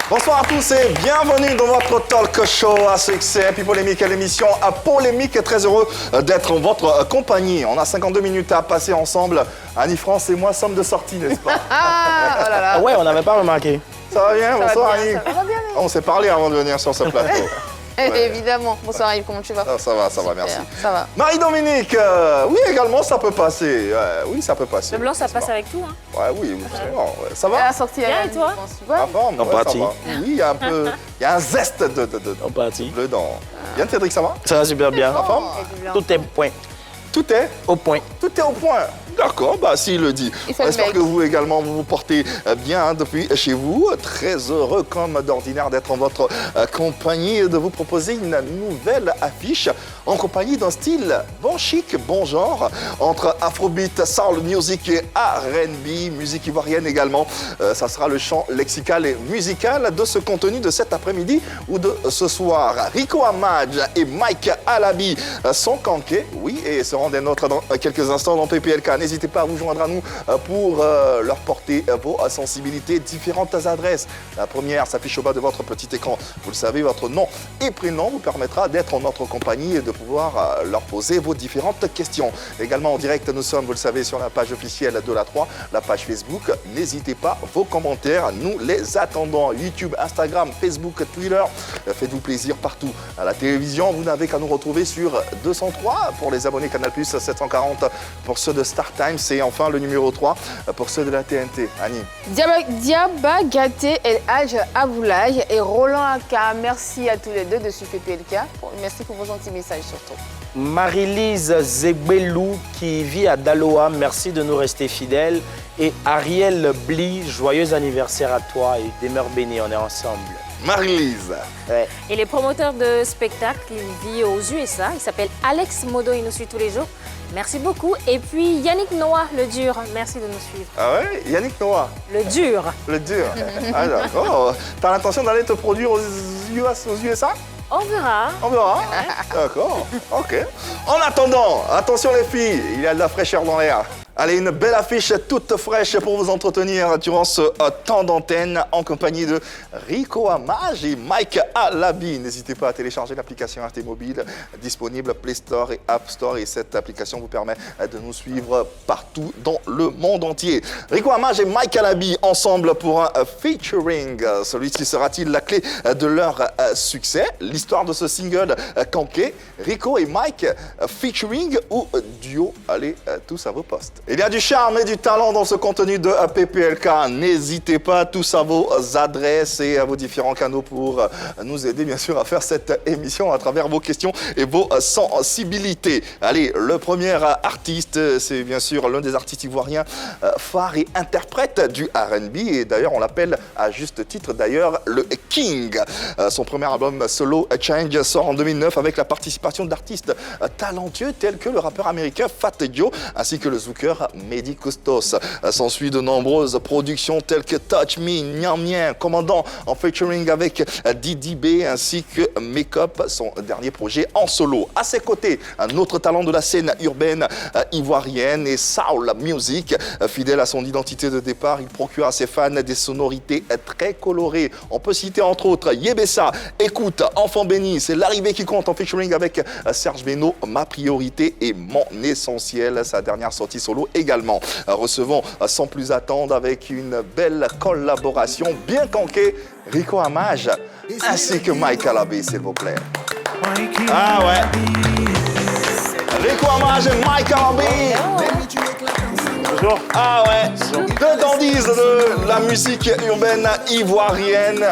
Bonsoir à tous et bienvenue dans votre talk show à succès, Puis Polémique, l'émission à Polémique. Très heureux d'être en votre compagnie. On a 52 minutes à passer ensemble. Annie France et moi sommes de sortie, n'est-ce pas? Oh là là. Ouais, on n'avait pas remarqué. Ça va bien? Bonsoir Annie. Ça va bien. On s'est parlé avant de venir sur ce plateau. Ouais. Évidemment. Bonsoir Yves, comment tu vas? Ça va, Super, merci. Ça va. Marie-Dominique, oui également ça peut passer. Oui, ça peut passer. Le blanc, ça n'est-ce passe pas? avec tout. Hein. Ouais, oui, absolument. Ouais. Ça Elle va? a sorti Bien, et toi? La forme, En ouais, ça partie. va. Oui, il y a un peu, il y a un zeste de En partie. bleu dans. Bien Cédric, ça va? Ça va super bien. La forme? Tout est point. Tout est? Au point. Tout est au point. D'accord, bah s'il le dit. Il fait le J'espère mec. que vous également vous vous portez bien depuis chez vous. Très heureux comme d'ordinaire d'être en votre compagnie et de vous proposer une nouvelle affiche en compagnie d'un style bon chic, bon genre, entre Afrobeat, Soul Music et R&B, musique ivoirienne également. Ça sera le chant lexical et musical de ce contenu de cet après-midi ou de ce soir. Rico Amadj et Mike Alabi sont cankés, oui, et seront des nôtres dans quelques instants dans PPLK. N'hésitez pas à vous joindre à nous pour leur porter vos sensibilités. Différentes adresses. La première s'affiche au bas de votre petit écran. Vous le savez, votre nom et prénom vous permettra d'être en notre compagnie et de pouvoir leur poser vos différentes questions. Également en direct, nous sommes, vous le savez, sur la page officielle de la 3, la page Facebook. N'hésitez pas, vos commentaires, nous les attendons. YouTube, Instagram, Facebook, Twitter, faites-vous plaisir partout. À la télévision, vous n'avez qu'à nous retrouver sur 203 pour les abonnés Canal+, 740 pour ceux de Star Times et enfin le numéro 3 pour ceux de la TNT. Annie. Diaba Gaté, El Hadj Aboulaj et Roland Aka. Merci à tous les deux de suivre PPLK. Merci pour vos gentils messages surtout. Marie-Lise Zegbelou qui vit à Daloa, merci de nous rester fidèles. Et Ariel Bli, joyeux anniversaire à toi et demeure béni, on est ensemble. Marie-Lise. Ouais. Et les promoteurs de spectacles, il vit aux USA. Il s'appelle Alex Modo, il nous suit tous les jours. Merci beaucoup. Et puis Yannick Noah, le dur, merci de nous suivre. Ah ouais, Yannick Noah, Le dur. le dur. Ah d'accord. T'as l'intention d'aller te produire aux USA? On verra. On verra. D'accord. Ok. En attendant, attention les filles, il y a de la fraîcheur dans l'air. Allez, une belle affiche toute fraîche pour vous entretenir durant ce temps d'antenne en compagnie de Rico Amadj et Mike Alabi. N'hésitez pas à télécharger l'application RT Mobile disponible Play Store et App Store et cette application vous permet de nous suivre partout dans le monde entier. Rico Amadj et Mike Alabi ensemble pour un featuring. Celui-ci sera-t-il la clé de leur succès? L'histoire de ce single canké, Rico et Mike featuring ou duo? Allez, tous à vos postes. Il y a du charme et du talent dans ce contenu de PPLK. N'hésitez pas tous à vos adresses et à vos différents canaux pour nous aider bien sûr à faire cette émission à travers vos questions et vos sensibilités. Allez, le premier artiste, c'est bien sûr l'un des artistes ivoiriens phares et interprète du R&B et d'ailleurs on l'appelle à juste titre d'ailleurs le King. Son premier album solo Change sort en 2009 avec la participation d'artistes talentueux tels que le rappeur américain Fat Joe ainsi que le zouker Mehdi Costos. S'ensuit de nombreuses productions telles que Touch Me, Niam Niam, Commandant en featuring avec Didi B ainsi que Make Up, son dernier projet en solo. À ses côtés, un autre talent de la scène urbaine ivoirienne et Soul Music. Fidèle à son identité de départ, il procure à ses fans des sonorités très colorées. On peut citer entre autres Yebessa, Écoute, Enfant Béni, c'est l'arrivée qui compte en featuring avec Serge Beno, Ma Priorité et Mon Essentiel, sa dernière sortie solo également. Recevons sans plus attendre avec une belle collaboration bien cankée Rico Amadj ainsi que Mike Alabi, s'il vous plaît. Ah ouais. Rico Amadj et Mike Alabi. Bonjour. Ah ouais. Deux dandies de la musique urbaine ivoirienne.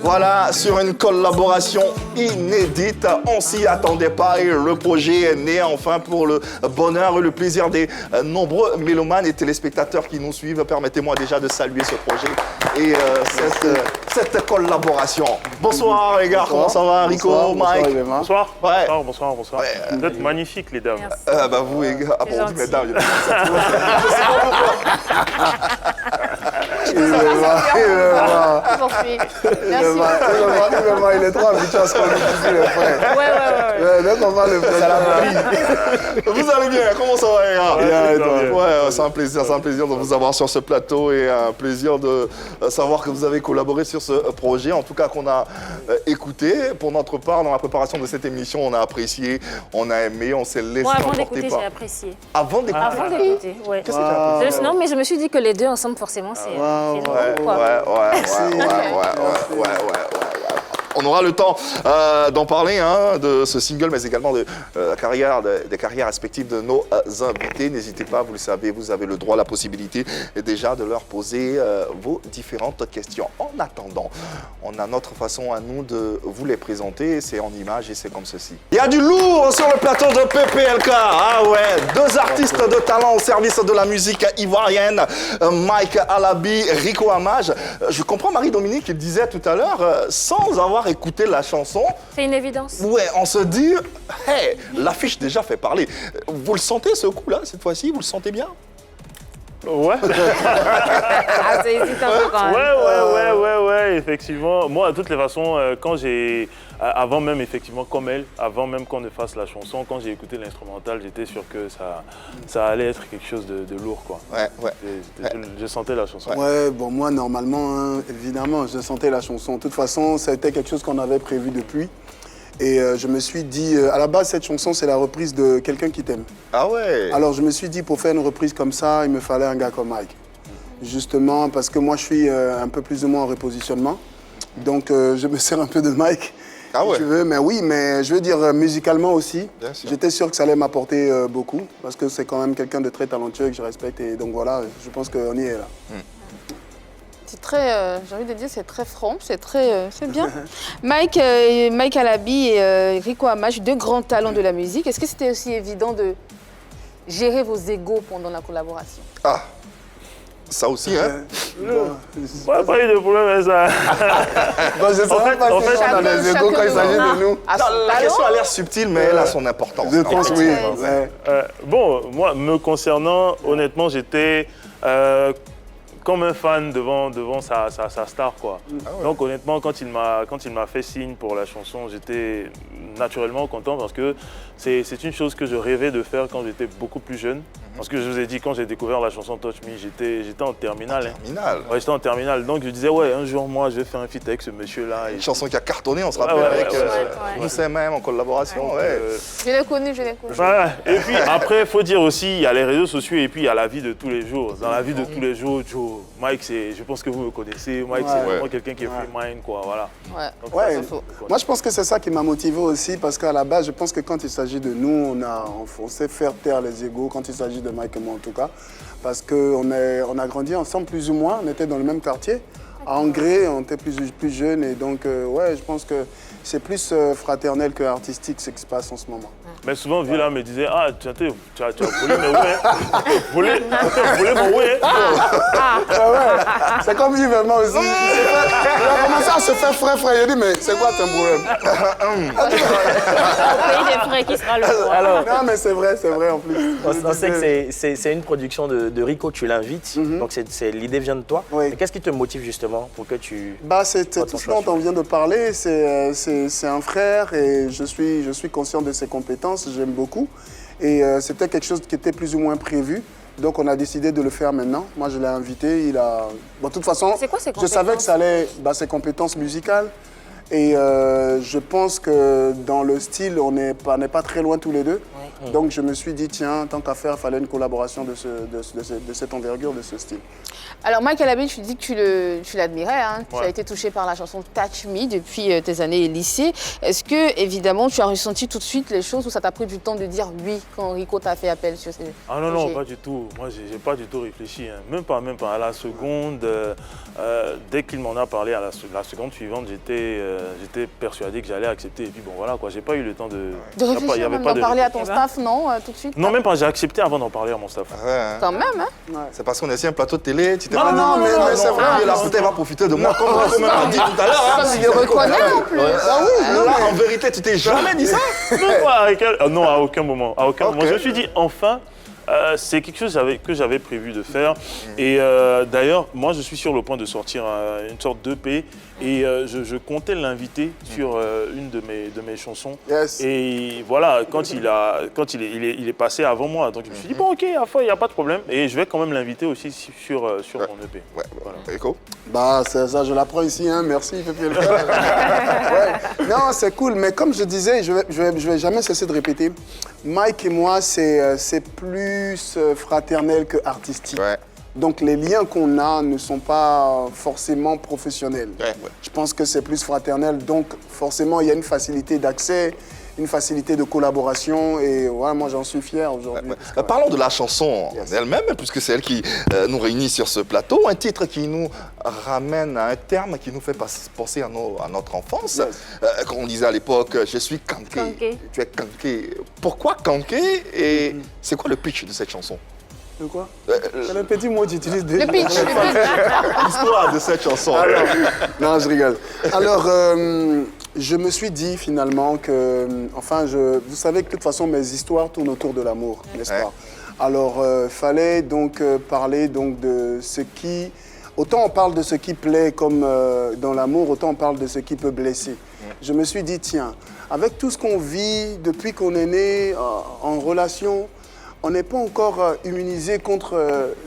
Voilà, sur une collaboration inédite, on s'y attendait pas et le projet est né enfin pour le bonheur et le plaisir des nombreux mélomanes et téléspectateurs qui nous suivent. Permettez-moi déjà de saluer ce projet et cette collaboration. Bonsoir les gars, comment ça va Rico, Mike? Bonsoir. Ouais. Bonsoir. Ouais, Vous êtes magnifiques, les dames. Merci. Bah vous les gars, ah bon, on dit gentil. mesdames, je sais pas pourquoi. J'en suis. Merci. Il est trop habitué à ce qu'on lui dit, le frère. Ouais. Ouais, donc on va le faire. Vous allez bien? Comment ça va, les gars? Bien, et toi? Ouais, c'est un plaisir de vous avoir sur ce plateau et un plaisir de savoir que vous avez collaboré sur ce projet, en tout cas qu'on a écouté. Pour notre part, dans la préparation de cette émission, on a apprécié, on a aimé, on s'est laissé Moi, avant emporter d'écouter, par... j'ai apprécié. Avant d'écouter? Avant d'écouter, ouais. Qu'est-ce que tu as apprécié? Non, mais je me suis dit que les deux ensemble, forcément, c'est drôle, quoi. Ouais. On aura le temps d'en parler, hein, de ce single, mais également de la carrière, des carrières respectives de nos invités. N'hésitez pas, vous le savez, vous avez le droit, la possibilité déjà de leur poser vos différentes questions. En attendant, on a notre façon à nous de vous les présenter. C'est en images et c'est comme ceci. Il y a du lourd sur le plateau de PPLK. Ah ouais, deux artistes de talent au service de la musique ivoirienne, Mike Alabi, Rico Amage. Je comprends Marie-Dominique qui le disait tout à l'heure, sans avoir écouté la chanson. C'est une évidence. Ouais, on se dit, hey, l'affiche déjà fait parler. Vous le sentez ce coup-là, cette fois-ci? Vous le sentez bien? Ouais. Ah, c'est hésitant un peu quand même. Ouais, effectivement. Moi, de toutes les façons, quand j'ai... Avant même, effectivement, comme elle, avant même qu'on ne fasse la chanson, quand j'ai écouté l'instrumental, j'étais sûr que ça allait être quelque chose de lourd, quoi. Ouais. Je sentais la chanson. Ouais, bon, moi, normalement, hein, évidemment, je sentais la chanson. De toute façon, ça a été quelque chose qu'on avait prévu depuis. Et je me suis dit, à la base, cette chanson, c'est la reprise de Quelqu'un qui t'aime. Ah ouais. Alors, je me suis dit, pour faire une reprise comme ça, il me fallait un gars comme Mike. Justement, parce que moi, je suis un peu plus ou moins en repositionnement. Donc, je me sers un peu de Mike. Ah ouais. Si tu veux, mais oui, mais je veux dire, musicalement aussi, Bien sûr. j'étais sûr que ça allait m'apporter beaucoup, parce que c'est quand même quelqu'un de très talentueux que je respecte. Et donc voilà, je pense qu'on y est là. C'est très, j'ai envie de dire, c'est très franc, c'est bien. Mike Alabi et Rico Amage, deux grands talents de la musique. Est-ce que c'était aussi évident de gérer vos égos pendant la collaboration? Ah, ça aussi, hein? Ouais, pas eu de problème avec ça. Bon, je sais pas en si fait, on a des égos quand il s'agit de nous. À son La talent. question a l'air subtile, mais elle a son importance. Je pense, oui. Ouais. Ouais. Bon, moi, me concernant, honnêtement, j'étais comme un fan devant sa star, quoi. Donc, honnêtement, quand il m'a fait signe pour la chanson, j'étais naturellement content parce que c'est une chose que je rêvais de faire quand j'étais beaucoup plus jeune. Parce que je vous ai dit, quand j'ai découvert la chanson Touch Me, j'étais en terminale. hein. Terminal. Ouais, j'étais en terminale. Donc, je disais, ouais, un jour, moi, je vais faire un feat avec ce monsieur-là. Une chanson qui a cartonné, on se rappelle, ouais, avec ouais. Vous savez même en collaboration. Ouais. Je l'ai connu. Voilà. Et puis après, il faut dire aussi, il y a les réseaux sociaux et puis il y a la vie de tous les jours. Dans la vie de tous les jours, Joe, Mike, je pense que vous me connaissez. Mike, c'est vraiment quelqu'un qui est free mind, quoi. Voilà. Ouais. Donc, Ouais. ça, c'est faux. Moi, je pense que c'est ça qui m'a motivé aussi, parce qu'à la base, je pense que quand il s'agit de nous, on sait faire taire les égos, quand il s'agit de Mike et moi en tout cas, parce qu'on a grandi ensemble plus ou moins, on était dans le même quartier. À Angré, on était plus jeunes et donc, ouais, je pense que c'est plus fraternel que artistique ce qui se passe en ce moment. Mais souvent, Villa me disait, ah, tu as volé mes ouais. volé mon ouais. Ouais, c'est comme lui vraiment aussi. Il a commencé à se faire frais. Il a dit, mais c'est quoi ton problème? Au pays des frais, qui sera le roi? Alors, Non, mais c'est vrai en plus. on sait que c'est une production de Rico, tu l'invites, donc l'idée vient de toi. Oui. Mais qu'est-ce qui te motive justement pour que tu... Bah, c'est Ton tout ce choix dont on vient de parler. C'est un frère et je suis conscient de ses compétences, j'aime beaucoup. Et c'était quelque chose qui était plus ou moins prévu. Donc on a décidé de le faire maintenant. Moi je l'ai invité, Bon, de toute façon, C'est quoi ses je savais que ça allait... ses compétences musicales. Et je pense que dans le style, on n'est pas très loin tous les deux. Donc je me suis dit, tiens, tant qu'à faire, il fallait une collaboration de cette envergure, de ce style. Alors Mike Alabi, tu dis que tu l'admirais, hein. Tu Ouais. as été touché par la chanson Touch Me depuis tes années lycée. Est-ce que, évidemment, tu as ressenti tout de suite les choses ou ça t'a pris du temps de dire oui quand Rico t'a fait appel sur ces Ah non, projets? pas du tout. Moi, j'ai pas du tout réfléchi. Hein. Même pas. À la seconde, dès qu'il m'en a parlé, à la seconde suivante, j'étais persuadé que j'allais accepter. Et puis bon, voilà, quoi. J'ai pas eu le temps de... De réfléchir, même d'en parler à ton staff, non, tout de suite? Non, même pas. J'ai accepté avant d'en parler à mon staff. Ouais, hein. Quand même, hein? C'est parce qu'on est sur un plateau de télé, tu t'es Non, pas dit, non, mais c'est vrai. La bouteille va profiter de moi, comme on m'a dit tout à l'heure. hein. Comme il le reconnaît en plus. Ah oui, là, en vérité, tu t'es jamais dit ça? Même pas avec elle. Non, à aucun moment. Ok. Je me suis dit, enfin, c'est quelque chose que j'avais prévu de faire. Et d'ailleurs, moi, je suis sur le point de sortir une sorte d'EP Et je comptais l'inviter sur une de mes chansons. Yes. Et voilà, quand il est passé avant moi, donc je me suis dit, bon ok, il n'y a pas de problème. Et je vais quand même l'inviter aussi sur mon EP. Ouais, Voilà. Rico? Bah, ça, je l'apprends ici, hein. Merci, ouais. Non, c'est cool, mais comme je disais, je vais jamais cesser de répéter, Mike et moi, c'est plus fraternel que artistique. Ouais. Donc les liens qu'on a ne sont pas forcément professionnels. Ouais. Je pense que c'est plus fraternel, donc forcément il y a une facilité d'accès, une facilité de collaboration et ouais, moi j'en suis fier aujourd'hui. Ouais. Parlons de la chanson Yes. elle-même, puisque c'est elle qui nous réunit sur ce plateau. Un titre qui nous ramène à un terme qui nous fait penser à notre enfance. Yes. Quand on disait à l'époque, je suis kanké. Kanké. Tu es kanké. Pourquoi kanké et c'est quoi le pitch de cette chanson? De quoi? C'est le petit mot que j'utilise déjà. Le pitch. L'histoire de cette chanson. Alors, non, je rigole. Alors, je me suis dit finalement que, enfin, vous savez que de toute façon, mes histoires tournent autour de l'amour, n'est-ce Ouais. pas? Alors, fallait donc parler donc de ce qui... Autant on parle de ce qui plaît comme dans l'amour, autant on parle de ce qui peut blesser. Je me suis dit, tiens, avec tout ce qu'on vit depuis qu'on est né en relation, on n'est pas encore immunisé contre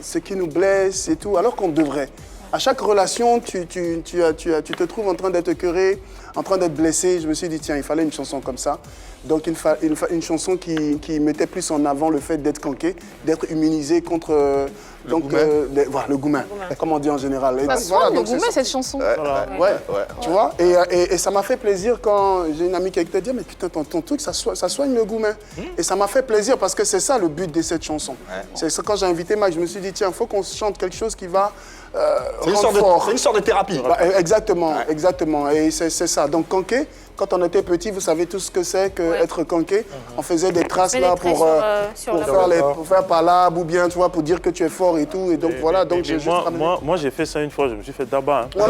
ce qui nous blesse et tout, alors qu'on devrait. À chaque relation, tu te trouves en train d'être écœuré, en train d'être blessé. Je me suis dit, tiens, il fallait une chanson comme ça. Donc, une chanson qui mettait plus en avant le fait d'être kanké, d'être immunisé contre voilà, le goumin, comme on dit en général. Et Ça donc, soigne voilà, le donc c'est gourmet, ça. cette chanson. Ouais, tu vois, et ça m'a fait plaisir quand j'ai une amie qui était dit, mais putain, ton truc, ça soigne le goût, hein. Et ça m'a fait plaisir parce que c'est ça le but de cette chanson. C'est ça, quand j'ai invité Mike, je me suis dit, tiens, il faut qu'on chante quelque chose qui va C'est une, rendre fort. c'est une sorte de thérapie. Bah, exactement, exactement. Et c'est ça. Donc, kanké, quand on était petit, vous savez tout ce que c'est qu'être kanké. On faisait des traces là pour faire par là, ou bien, tu vois, pour dire que tu es fort et tout. Et donc, voilà. Donc, j'ai juste ramené. Moi, j'ai fait ça une fois, je me suis fait tabac. Hein.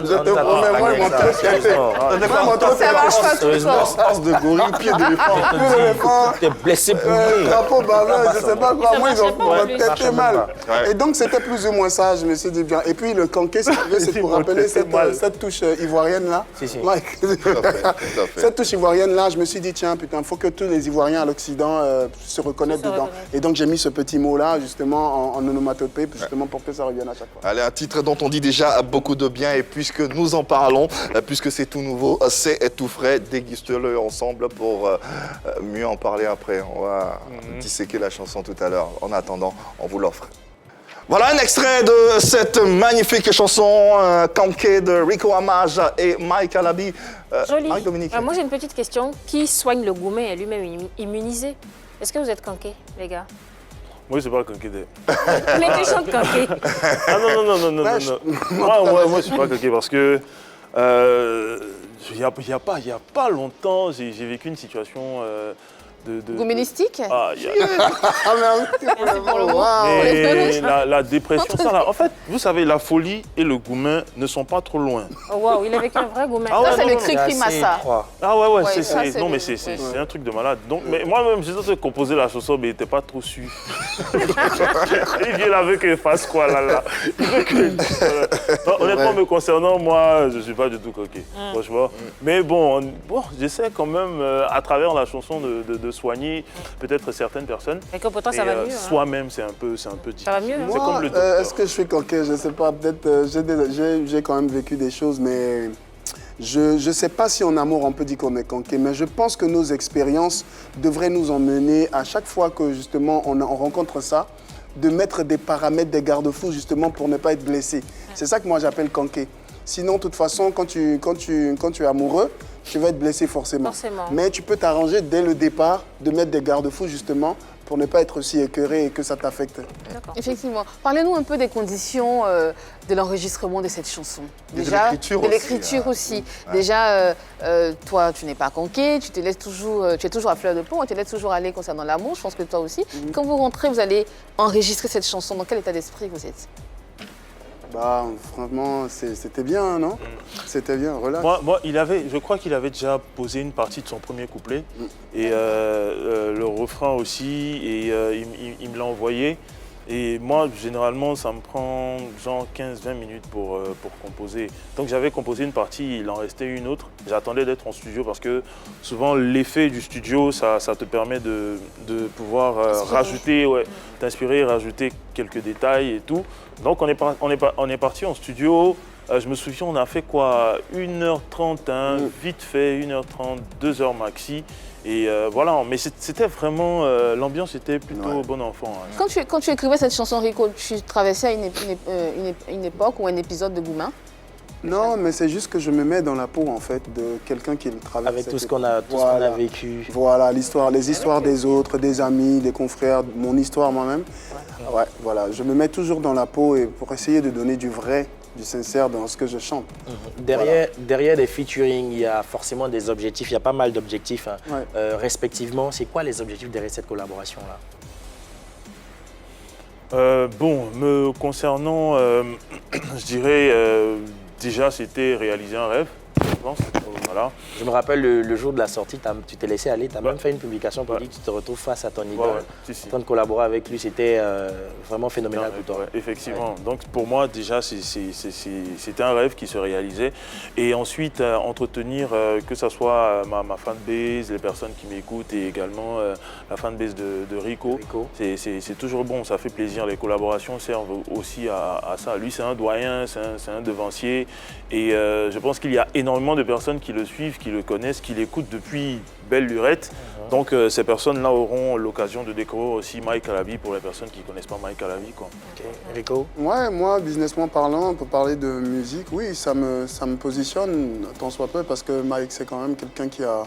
Je te promets, moi, mon truc, Ça marche pas tout le temps. Force de gorille, pied d'éléphant. T'es blessé pour lui. drapeau bavard, je sais pas quoi. Ça Moi, ils ont marchait pas, peut-être mal. Ouais. Et donc, c'était plus ou moins ça. Je me suis dit bien. Et puis, le kanké, c'est pour rappeler cette touche ivoirienne là. Si, si. Mike. Tout à fait. Cette touche ivoirienne là, je me suis dit, tiens, putain, il faut que tous les Ivoiriens à l'Occident se reconnaissent dedans. Et donc, j'ai mis ce petit mot là, justement, en onomatopée, justement, pour que ça revienne à chaque fois. Allez, un titre dont on dit déjà beaucoup de bien et puisque nous en parlons, puisque c'est tout nouveau, c'est tout frais, déguste-le ensemble pour mieux en parler après. On va disséquer la chanson tout à l'heure. En attendant, on vous l'offre. Voilà un extrait de cette magnifique chanson kanké de Rico Amage et Mike Alabi. Joli. Marie-Dominique. Moi, j'ai une petite question. Qui soigne le gourmet est lui-même immunisé? Est-ce que vous êtes kanké, les gars? Moi, c'est pas kanké. Mais tu chantes kanké. Ah non. Moi, je suis pas kanké parce que il y a pas longtemps, j'ai vécu une situation Gouménistique? Ah, Merci pour le mot. mais la dépression, ça là. En fait, vous savez, la folie et le gourmet ne sont pas trop loin. Oh, waouh, il est avec un vrai gourmet. Ah ouais, Ça, c'est non, le non, cri Massa. Ah ouais, Ouais, ça, c'est non le- mais c'est ouais. un truc de malade. Donc, mais moi-même, j'ai tenté de composer la chanson, mais il n'était pas trop sûr. Il vient avec qu'il fasse quoi là. Il veut que... Non, honnêtement, me concernant, moi, je ne suis pas du tout coquet, franchement. Mais bon, j'essaie quand même, à travers la chanson, de soigner peut-être certaines personnes. Mais que pourtant, Et, ça va mieux. hein. soi-même, c'est un peu difficile. Ça va mieux, hein. C'est comme le Moi, docteur. est-ce que je suis coquet? Je ne sais pas. Peut-être j'ai quand même vécu des choses, mais je ne sais pas si en amour on peut dire qu'on est coquet. Mais je pense que nos expériences devraient nous emmener à chaque fois que justement on rencontre ça, de mettre des paramètres, des garde-fous justement pour ne pas être blessé. C'est ça que moi j'appelle coquet. Sinon, de toute façon, quand tu es amoureux, tu vas être blessé forcément. Mais tu peux t'arranger dès le départ de mettre des garde-fous justement pour ne pas être aussi écœuré et que ça t'affecte. Effectivement. Parlez-nous un peu des conditions de l'enregistrement de cette chanson. Et de l'écriture de aussi, l'écriture hein. aussi. Déjà, toi, tu n'es pas conqué, tu es toujours à fleur de peau, on te laisse toujours aller concernant l'amour. Je pense que toi aussi. Quand vous rentrez, vous allez enregistrer cette chanson. Dans quel état d'esprit vous êtes? Bah, franchement, c'était bien, non? C'était bien, relax. Moi, je crois qu'il avait déjà posé une partie de son premier couplet et le refrain aussi, et il me l'a envoyé. Et moi, généralement, ça me prend genre 15-20 minutes pour composer. Donc j'avais composé une partie, il en restait une autre. J'attendais d'être en studio parce que souvent l'effet du studio, ça te permet de pouvoir rajouter, t'inspirer, rajouter quelques détails et tout. Donc on est parti en studio. Je me souviens, on a fait quoi, 1h30, hein, vite fait, 1h30, 2h maxi. Et voilà, mais c'était vraiment, l'ambiance était plutôt bon enfant. Hein. Quand tu écrivais cette chanson, Rico, tu traversais une époque ou un épisode de Goumin? Non, mais c'est juste que je me mets dans la peau, en fait, de quelqu'un qui le traverse. Avec tout ce qu'on a vécu. Voilà, les histoires des autres, des amis, des confrères, mon histoire moi-même. Ouais, voilà, je me mets toujours dans la peau et pour essayer de donner du vrai, du sincère dans ce que je chante. Derrière les featuring, il y a forcément des objectifs, il y a pas mal d'objectifs. Hein. Respectivement, c'est quoi les objectifs derrière cette collaboration-là? Bon, me concernant, je dirais, déjà c'était réaliser un rêve, je pense. Voilà. Je me rappelle le jour de la sortie, tu t'es laissé aller, tu as même fait une publication pour dire que tu te retrouves face à ton idole. En train de collaborer avec lui, c'était vraiment phénoménal pour toi. Effectivement. Donc pour moi, déjà, c'était un rêve qui se réalisait. Et ensuite, entretenir, que ce soit ma fanbase, les personnes qui m'écoutent et également la fanbase de Rico. C'est toujours bon, ça fait plaisir. Les collaborations servent aussi à ça. Lui, c'est un doyen, c'est un devancier. Et je pense qu'il y a énormément de personnes qui le suivent, qui le connaissent, qui l'écoutent depuis belle lurette. Donc ces personnes-là auront l'occasion de découvrir aussi Mike Alabi pour les personnes qui ne connaissent pas Mike Alabi. Rico? Ouais, moi, businessment parlant, on peut parler de musique. Oui, ça me positionne tant soit peu parce que Mike, c'est quand même quelqu'un qui a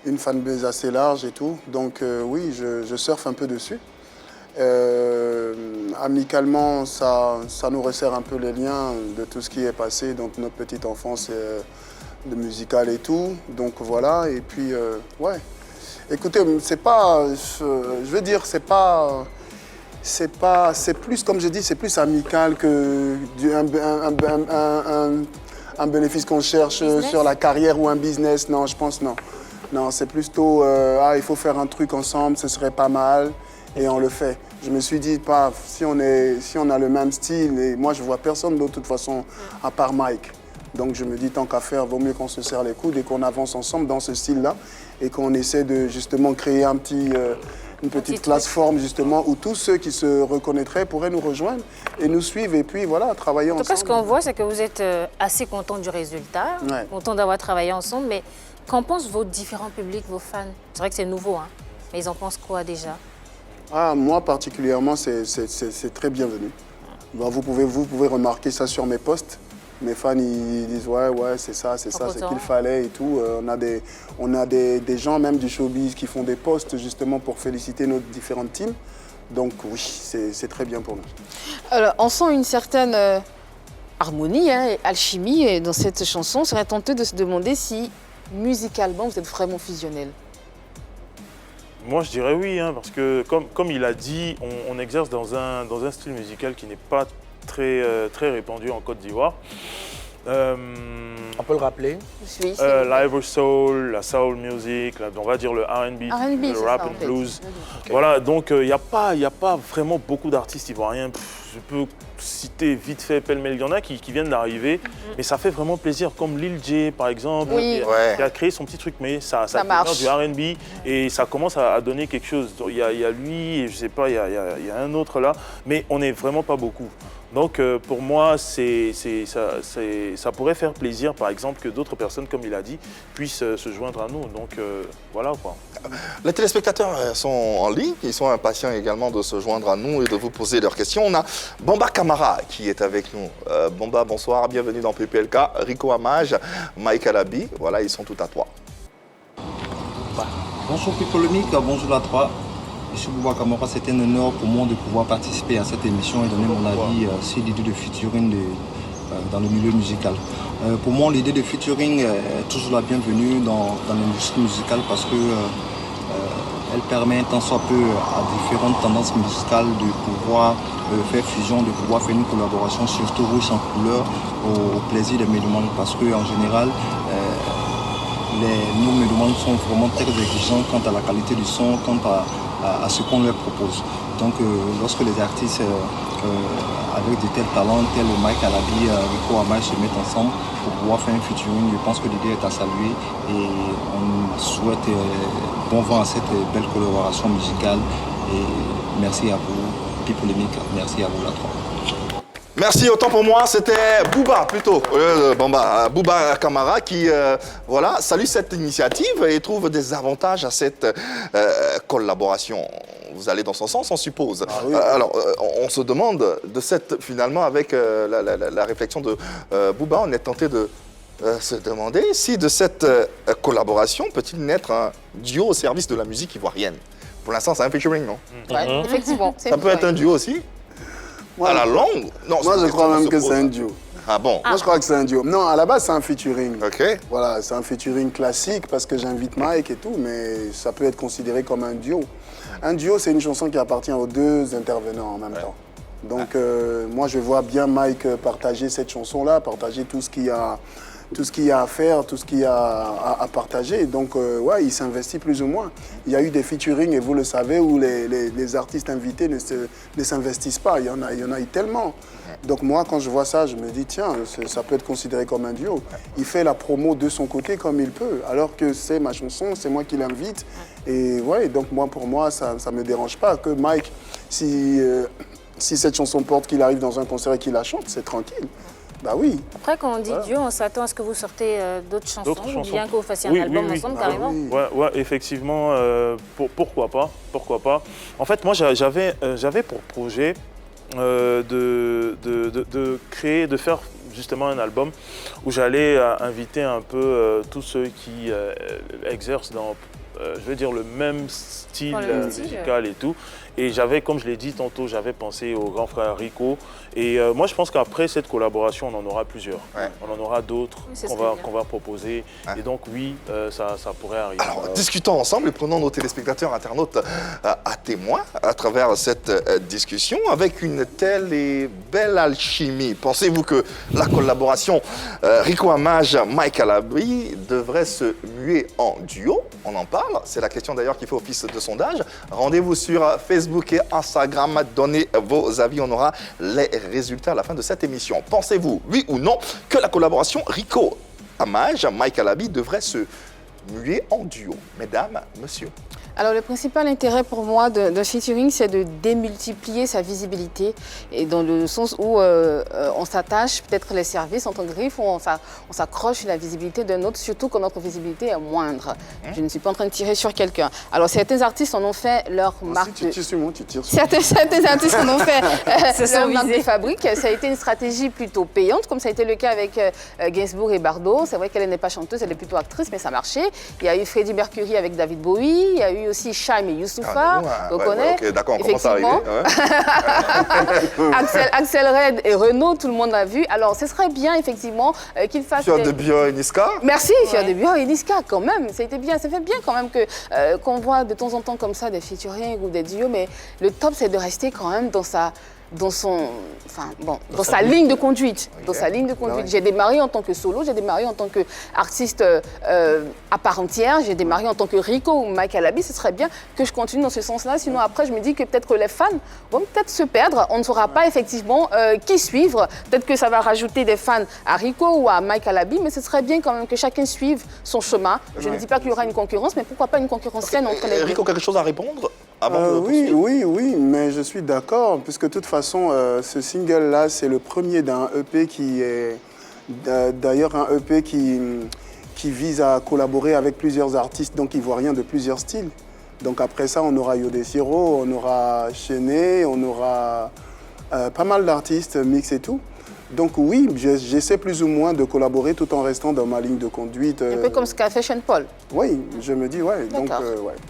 une fanbase assez large et tout. Donc oui, je surfe un peu dessus. Amicalement, ça nous resserre un peu les liens de tout ce qui est passé, donc notre petite enfance de musical et tout. Donc voilà, et puis ouais. Écoutez, c'est pas, je veux dire, c'est plus, comme je dis, c'est plus amical que un bénéfice qu'on cherche sur la carrière ou un business. Non, je pense non. Non, c'est plutôt, il faut faire un truc ensemble, ce serait pas mal, et on le fait. Je me suis dit, si on a le même style, et moi je vois personne de toute façon à part Mike. Donc je me dis, tant qu'à faire, vaut mieux qu'on se serre les coudes et qu'on avance ensemble dans ce style-là et qu'on essaie de justement créer une petite plateforme justement où tous ceux qui se reconnaîtraient pourraient nous rejoindre et nous suivre et puis voilà, travailler ensemble. En tout cas, ce qu'on voit, c'est que vous êtes assez content du résultat, content d'avoir travaillé ensemble, mais qu'en pensent vos différents publics, vos fans? C'est vrai que c'est nouveau, hein, mais ils en pensent quoi déjà? Moi particulièrement, c'est très bienvenu. Vous pouvez remarquer ça sur mes posts. Mes fans, ils disent ouais, c'est ça, c'est qu'il fallait et tout. On a des gens même du showbiz qui font des posts justement pour féliciter nos différentes teams. Donc oui, c'est très bien pour nous. Alors, on sent une certaine harmonie et alchimie dans cette chanson. On serait tenté de se demander si musicalement vous êtes vraiment fusionnel. Moi, je dirais oui, hein, parce que comme il a dit, on exerce dans un style musical qui n'est pas très répandu en Côte d'Ivoire. On peut le rappeler? L'Ivory Soul, la Soul Music, on va dire le R&B, le Rap and Blues. Okay. Voilà, donc il n'y a pas vraiment beaucoup d'artistes ivoiriens. Je peux citer vite fait pêle-mêle, il y en a qui viennent d'arriver, mais ça fait vraiment plaisir, comme Lil J par exemple, qui a créé son petit truc, mais ça marche du R&B et ça commence à donner quelque chose. Il y a lui, et je sais pas, il y a un autre là, mais on n'est vraiment pas beaucoup. Donc pour moi, ça pourrait faire plaisir, par exemple, que d'autres personnes, comme il a dit, puissent se joindre à nous. Donc voilà quoi. Les téléspectateurs sont en ligne, ils sont impatients également de se joindre à nous et de vous poser leurs questions. On a Bamba Camara qui est avec nous. Bamba, bonsoir, bienvenue dans PPLK. Rico Amage, Mike Alabi, voilà, ils sont tout à toi. Bonjour Picolomique, bonjour à toi. Monsieur Bamba Camara, c'est un honneur pour moi de pouvoir participer à cette émission et donner mon avis sur l'idée de featuring dans le milieu musical. Pour moi, l'idée de featuring est toujours la bienvenue dans l'industrie musicale parce que elle permet tant soit peu à différentes tendances musicales de pouvoir faire fusion, de pouvoir faire une collaboration surtout riche en couleurs au plaisir des mélomanes parce qu'en général, nos mélomanes sont vraiment très exigeants quant à la qualité du son, quant à ce qu'on leur propose. Donc lorsque les artistes avec de tels talents, tels Mike Alabi, Rico Amage se mettent ensemble pour pouvoir faire un featuring, je pense que l'idée est à saluer et on souhaite bon vent à cette belle collaboration musicale et merci à vous, Pipolémique, merci à vous la 3. Merci, autant pour moi, c'était Bouba plutôt, Bouba Camara qui voilà, salue cette initiative et trouve des avantages à cette collaboration. Vous allez dans son sens, on suppose. Ah oui. Alors, on se demande de cette, finalement, avec la réflexion de Bouba, on est tenté de se demander si de cette collaboration peut-il naître un duo au service de la musique ivoirienne. Pour l'instant, c'est un featuring, non? Ouais, effectivement. Ça peut être un duo aussi? À la longue? Non, Moi, je crois même que c'est un duo. Ah bon? Moi, je crois que c'est un duo. Non, à la base, c'est un featuring. Ok. Voilà, c'est un featuring classique parce que j'invite Mike et tout, mais ça peut être considéré comme un duo. Un duo, c'est une chanson qui appartient aux deux intervenants en même temps. Donc, moi, je vois bien Mike partager cette chanson-là, partager tout ce qu'il y a à faire, tout ce qu'il y a à partager. Donc, ouais, il s'investit plus ou moins. Il y a eu des featuring, et vous le savez, où les artistes invités ne s'investissent pas. Il y en a eu tellement. Donc, moi, quand je vois ça, je me dis, tiens, ça peut être considéré comme un duo. Il fait la promo de son côté comme il peut, alors que c'est ma chanson, c'est moi qui l'invite. Et ouais, donc, pour moi, ça ne me dérange pas que Mike, si cette chanson porte qu'il arrive dans un concert et qu'il la chante, c'est tranquille. Bah oui. Après, quand on dit duo, on s'attend à ce que vous sortez d'autres chansons, ou bien que vous fassiez un album ensemble, carrément. Oui. Ouais, effectivement, pourquoi pas. En fait, moi, j'avais pour projet de créer, de faire justement un album où j'allais inviter un peu tous ceux qui exercent dans, je veux dire, le même style musical et tout. Et j'avais, comme je l'ai dit tantôt, j'avais pensé au grand frère Rico. Et moi, je pense qu'après cette collaboration, on en aura plusieurs. Ouais. On en aura d'autres qu'on va proposer. Ouais. Et donc, oui, ça pourrait arriver. Alors, discutons ensemble et prenons nos téléspectateurs, internautes à témoin à travers cette discussion avec une telle et belle alchimie. Pensez-vous que la collaboration Rico Amage, Mike Alabi devrait se muer en duo? On en parle. C'est la question d'ailleurs qui fait office de sondage. Rendez-vous sur Facebook et Instagram, donnez vos avis, on aura les résultats à la fin de cette émission. Pensez-vous, oui ou non, que la collaboration Rico Amage, Mike Alabi devrait se muer en duo? Mesdames, messieurs. Alors, le principal intérêt pour moi d'un featuring, c'est de démultiplier sa visibilité, et dans le sens où on s'attache peut-être les services en tant que griffe, où on s'accroche sur la visibilité d'un autre, surtout quand notre visibilité est moindre. Je ne suis pas en train de tirer sur quelqu'un. Alors, certains artistes en ont fait leur marque si tu tires sur moi, tu tires sur certains artistes en ont fait leur marque de fabrique. Ça a été une stratégie plutôt payante, comme ça a été le cas avec Gainsbourg et Bardot. C'est vrai qu'elle n'est pas chanteuse, elle est plutôt actrice, mais ça marchait. Il y a eu Freddie Mercury avec David Bowie, il y a eu aussi Chaim et Youssoupha, on connaît. Okay, d'accord, on commence à arriver. Axel Red et Renaud, tout le monde a vu. Alors, ce serait bien, effectivement, qu'ils fassent... Fior de Bio et Niska. Merci, Fior de Bio et Niska, quand même. Ça a été bien, ça fait bien quand même qu'on voit de temps en temps comme ça des featuring ou des duos, mais le top, c'est de rester quand même dans sa ligne de conduite. Dans sa ligne de conduite. J'ai démarré en tant que solo, j'ai démarré en tant qu'artiste à part entière, j'ai démarré en tant que Rico ou Mike Alabi. Ce serait bien que je continue dans ce sens-là. Sinon, après, je me dis que peut-être que les fans vont peut-être se perdre. On ne saura pas effectivement qui suivre. Peut-être que ça va rajouter des fans à Rico ou à Mike Alabi, mais ce serait bien quand même que chacun suive son chemin. Je ne dis pas qu'il y aura une concurrence, mais pourquoi pas une concurrence saine entre les deux. Rico, quelque chose à répondre oui, mais je suis d'accord, puisque de toute façon, ce single-là, c'est le premier d'un EP qui est d'ailleurs un EP qui vise à collaborer avec plusieurs artistes, donc ivoiriens de plusieurs styles. Donc après ça, on aura Yodé Siro, on aura Chené, on aura pas mal d'artistes mix et tout. Donc oui, j'essaie plus ou moins de collaborer tout en restant dans ma ligne de conduite. Un peu comme ce qu'a fait Sean Paul. Oui, je me dis, ouais.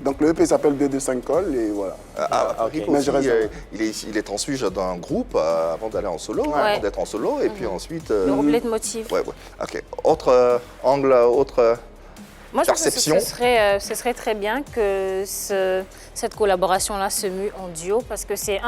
Donc le EP s'appelle 225 Call et voilà. Rico aussi, il est transfuge d'un groupe avant d'aller en solo, avant d'être en solo, et puis ensuite... Le Roublet de Motif. Ouais. Ok. Autre angle, autre... Moi, je pense que ce serait très bien que cette collaboration-là se mue en duo, parce que c'est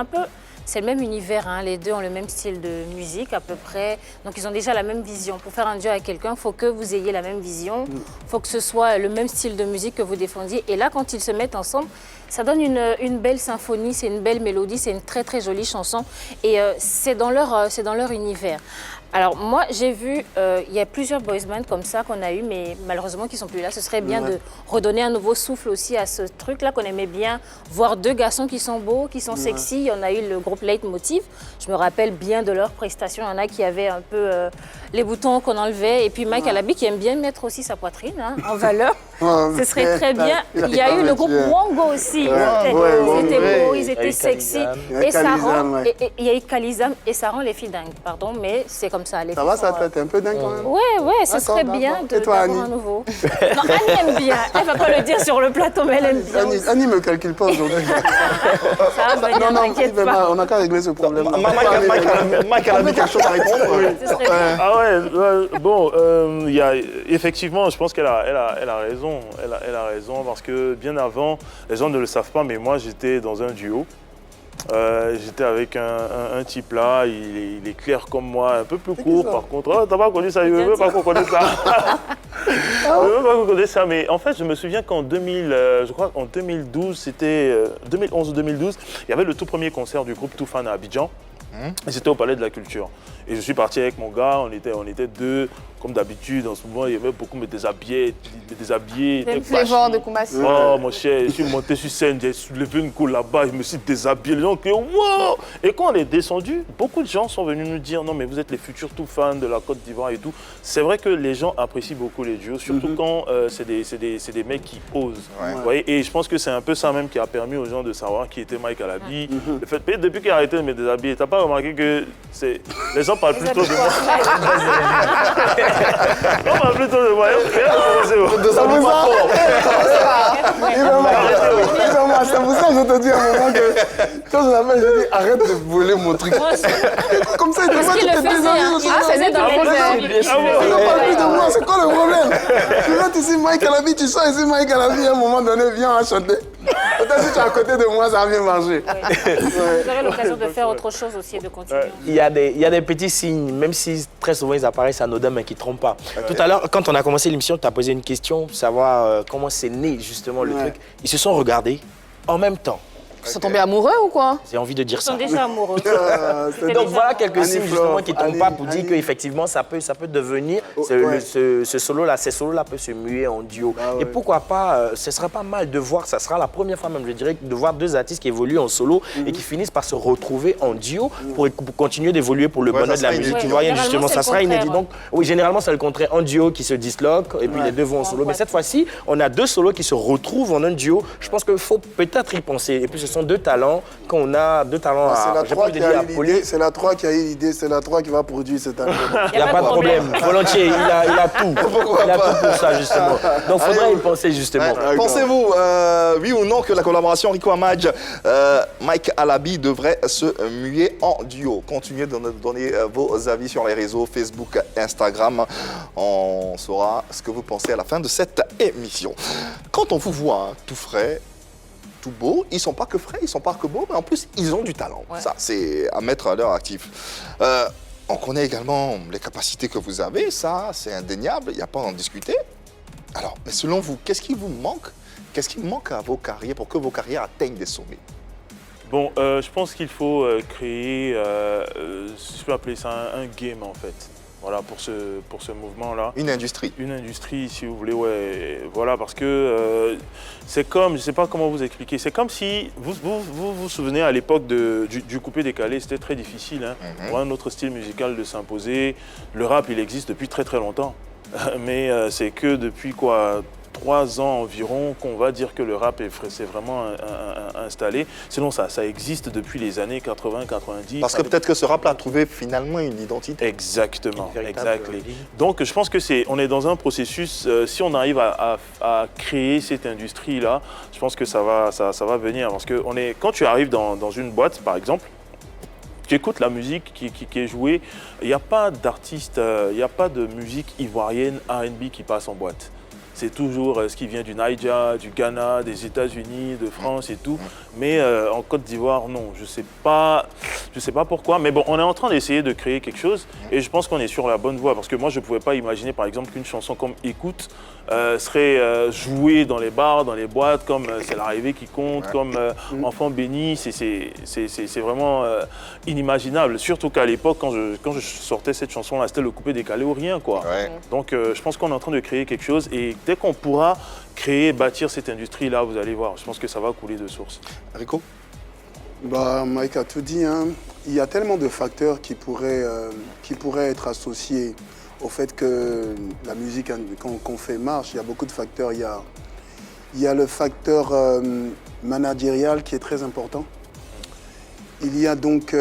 c'est le même univers, hein. Les deux ont le même style de musique à peu près. Donc ils ont déjà la même vision. Pour faire un duo avec quelqu'un, il faut que vous ayez la même vision. Il faut que ce soit le même style de musique que vous défendiez. Et là, quand ils se mettent ensemble, ça donne une belle symphonie, c'est une belle mélodie, c'est une très très jolie chanson. Et c'est dans leur univers. Alors moi, j'ai vu, il y a plusieurs boys bands comme ça qu'on a eu, mais malheureusement qui ne sont plus là. Ce serait bien de redonner un nouveau souffle aussi à ce truc-là qu'on aimait bien. Voir deux garçons qui sont beaux, qui sont sexy. Il y en a eu le groupe Leitmotiv. Je me rappelle bien de leurs prestations. Il y en a qui avaient un peu les boutons qu'on enlevait. Et puis Mike Alabi qui aime bien mettre aussi sa poitrine en valeur. Ce serait très bien. Il y a eu le groupe Wango aussi. Ils étaient beaux, ils étaient sexy. Et ça rend, il y a eu Kalizam et ça rend les filles dingues. Pardon, mais c'est comme ça. Ça va, ça t'es un peu dingue quand même. Ouais, ce serait bien d'avoir un nouveau. Non, Annie aime bien. Elle va pas le dire sur le plateau, mais elle aime bien. Annie me calcule pas aujourd'hui. Ça va venir, t'inquiète pas. On n'a qu'à régler ce problème. Mike a mis quelque chose à répondre. Ah ouais, bon, effectivement, je pense qu'elle a raison. Elle a raison parce que bien avant, les gens ne le savent pas, mais moi j'étais dans un duo. J'étais avec un type là, il est clair comme moi, un peu plus court par contre. Oh, t'as pas connu ça, je veux pas qu'on connaisse ça. Je veux pas qu'on connaisse ça, mais en fait je me souviens qu'en 2012, c'était 2011 ou 2012, il y avait le tout premier concert du groupe Toufan à Abidjan. Et c'était au Palais de la Culture. Et je suis parti avec mon gars, on était deux. Comme d'habitude, en ce moment, il y avait beaucoup de déshabillés. Même Flavor de Koumassi. Oh, mon cher, je suis monté sur scène, j'ai soulevé une coule là-bas, je me suis déshabillé. Les gens qui ont wow! Et quand on est descendu, beaucoup de gens sont venus nous dire non, mais vous êtes les futurs tout fans de la Côte d'Ivoire et tout. C'est vrai que les gens apprécient beaucoup les duos, surtout quand c'est des mecs qui osent. Vous voyez? Et je pense que c'est un peu ça même qui a permis aux gens de savoir qui était Mike Alabi. Le fait, depuis qu'il a arrêté de me déshabiller, t'as pas remarqué que les gens parlent plutôt de moi. On parle plutôt de moi. C'est pour ça que je te dis à un moment que quand je l'appelle, je dis arrête de voler mon truc. Comme ça, il te voit, tu te déshabilles. Ah, c'est dans les On parle plus de moi, c'est quoi le problème? Tu rentres ici, Mike Alabi, tu sors ici, Mike Alabi, à un moment donné, viens à chanter. Peut-être si tu es à côté de moi, ça va bien marcher. Vous aurez l'occasion de faire autre chose aussi et de continuer. Il y a des petits signes, même si très souvent ils apparaissent anodins, mais qui ne trompent pas. Tout à l'heure, quand on a commencé l'émission, tu as posé une question pour savoir comment c'est né justement le truc. Ils se sont regardés en même temps. Ils sont tombés amoureux ou quoi? J'ai envie de dire Ils sont ça. déjà amoureux. Donc voilà quelques signes justement qui ne tombent pas pour dire Annie. qu'effectivement ça peut devenir, ce solo-là, ces solos-là peuvent se muer en duo. Et pourquoi pas, ce serait pas mal de voir, ça sera la première fois même je dirais, de voir deux artistes qui évoluent en solo et qui finissent par se retrouver en duo pour continuer d'évoluer pour le bonheur de la musique ivoirienne justement. Ça sera inédit. Donc oui, généralement c'est le contraire, en duo qui se disloquent et puis les deux vont en solo. Mais cette fois-ci, on a deux solos qui se retrouvent en un duo. Je pense qu'il faut peut-être y penser. Et puis ce sont deux talents qu'on a, deux talents à... C'est la 3 qui a eu l'idée, c'est la 3 qui va produire cet album. Il n'y a pas de problème. Volontiers, il a tout. Il a tout pour ça, justement. Donc, il faudrait y penser, justement. Pensez-vous, oui ou non, que la collaboration Rico Amadj, Mike Alabi devrait se muer en duo? Continuez de nous donner vos avis sur les réseaux Facebook, Instagram. On saura ce que vous pensez à la fin de cette émission. Quand on vous voit tout frais, tout beau, ils sont pas que frais, ils sont pas que beaux, mais en plus, ils ont du talent. Ça, c'est à mettre à leur actif. On connaît également les capacités que vous avez, ça, c'est indéniable, il n'y a pas à en discuter. Alors, mais selon vous, qu'est-ce qui vous manque? Qu'est-ce qui manque à vos carrières pour que vos carrières atteignent des sommets? Bon, je pense qu'il faut créer, je peux appeler ça un game en fait. Voilà, pour ce mouvement-là. Une industrie. Une industrie, si vous voulez, ouais. Voilà, parce que c'est comme, je ne sais pas comment vous expliquer, c'est comme si, vous souvenez à l'époque du coupé-décalé, c'était très difficile pour un autre style musical de s'imposer. Le rap, il existe depuis très très longtemps. Mais c'est que depuis quoi 3 ans environ qu'on va dire que le rap s'est vraiment installé. Sinon, ça existe depuis les années 80-90. Parce que peut-être que ce rap-là a trouvé finalement une identité. Exactement, exactement. Donc, je pense que on est dans un processus, si on arrive à créer cette industrie-là, je pense que ça va venir. Parce que quand tu arrives dans une boîte, par exemple, tu écoutes la musique qui est jouée, il n'y a pas d'artiste, il n'y a pas de musique ivoirienne R&B qui passe en boîte. c'est toujours ce qui vient du Nigeria, du Ghana, des États-Unis, de France et tout. Mais en Côte d'Ivoire, non, je sais pas pourquoi. Mais bon, on est en train d'essayer de créer quelque chose et je pense qu'on est sur la bonne voie. Parce que moi, je ne pouvais pas imaginer, par exemple, qu'une chanson comme Écoute serait jouée dans les bars, dans les boîtes, comme C'est l'arrivée qui compte, comme Enfant béni. C'est vraiment inimaginable. Surtout qu'à l'époque, quand je sortais cette chanson-là, c'était le coupé décalé ou rien, quoi. Ouais. Donc, je pense qu'on est en train de créer quelque chose et dès qu'on pourra créer, bâtir cette industrie-là, vous allez voir, je pense que ça va couler de source. Rico? Bah, Mike a tout dit, hein. Il y a tellement de facteurs qui pourraient être associés au fait que la musique qu'on fait marche. Il y a beaucoup de facteurs. Il y a le facteur managérial qui est très important. Il y a donc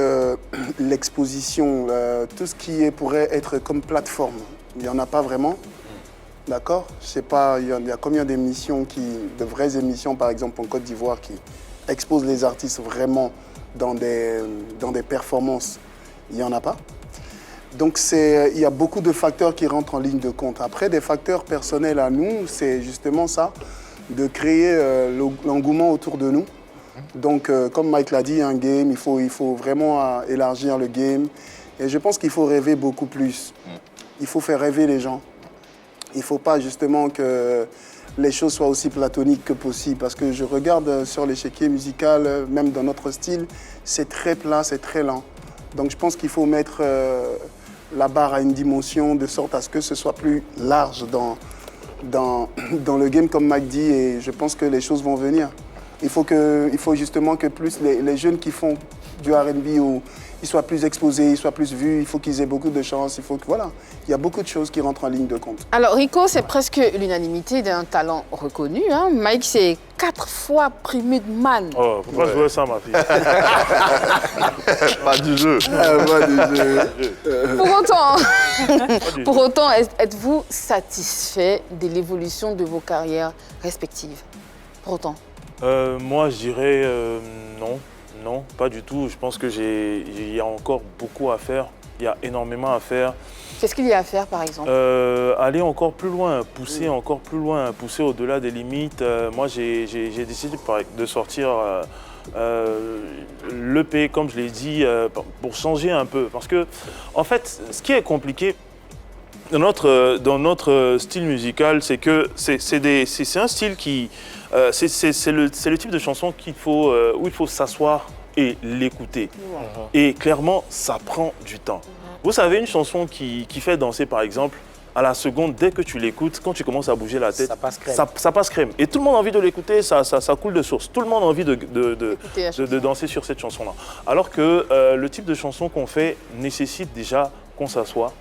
l'exposition, tout ce qui pourrait être comme plateforme. Il n'y en a pas vraiment. D'accord? Je sais pas, il y a combien d'émissions, de vraies émissions, par exemple en Côte d'Ivoire, qui exposent les artistes vraiment dans des performances. Il n'y en a pas. Donc il y a beaucoup de facteurs qui rentrent en ligne de compte. Après, des facteurs personnels à nous, c'est justement ça, de créer l'engouement autour de nous. Donc, comme Mike l'a dit, un game, il faut vraiment élargir le game. Et je pense qu'il faut rêver beaucoup plus. Il faut faire rêver les gens. Il ne faut pas justement que les choses soient aussi platoniques que possible. Parce que je regarde sur l'échiquier musical, même dans notre style, c'est très plat, c'est très lent. Donc je pense qu'il faut mettre la barre à une dimension de sorte à ce que ce soit plus large dans le game, comme Mike dit. Et je pense que les choses vont venir. Il faut justement que plus les jeunes qui font du R&B ou ils soient plus exposés, ils soient plus vus, il faut qu'ils aient beaucoup de chance, voilà. Il y a beaucoup de choses qui rentrent en ligne de compte. Alors Rico, c'est presque l'unanimité d'un talent reconnu, hein. Mike, c'est 4 fois primé de man. Oh, faut pas jouer ça, ma fille. Pas du jeu. Pas du jeu. Pour autant, êtes-vous satisfait de l'évolution de vos carrières respectives? Pour autant. Moi, je dirais non. Non, pas du tout. Je pense qu'il y a encore beaucoup à faire. Il y a énormément à faire. Qu'est-ce qu'il y a à faire, par exemple? Aller encore plus loin, pousser encore plus loin, pousser au-delà des limites. Moi, j'ai décidé de sortir l'EP, comme je l'ai dit, pour changer un peu. Parce que, en fait, ce qui est compliqué dans notre style musical, c'est que c'est un style qui... c'est le type de chanson où il faut s'asseoir et l'écouter. Et clairement, ça prend du temps. Vous savez, une chanson qui fait danser, par exemple, à la seconde, dès que tu l'écoutes, quand tu commences à bouger la tête, ça passe crème. Ça passe crème. Et tout le monde a envie de l'écouter, ça coule de source. Tout le monde a envie de danser sur cette chanson-là. Alors que le type de chanson qu'on fait nécessite déjà qu'on s'assoie,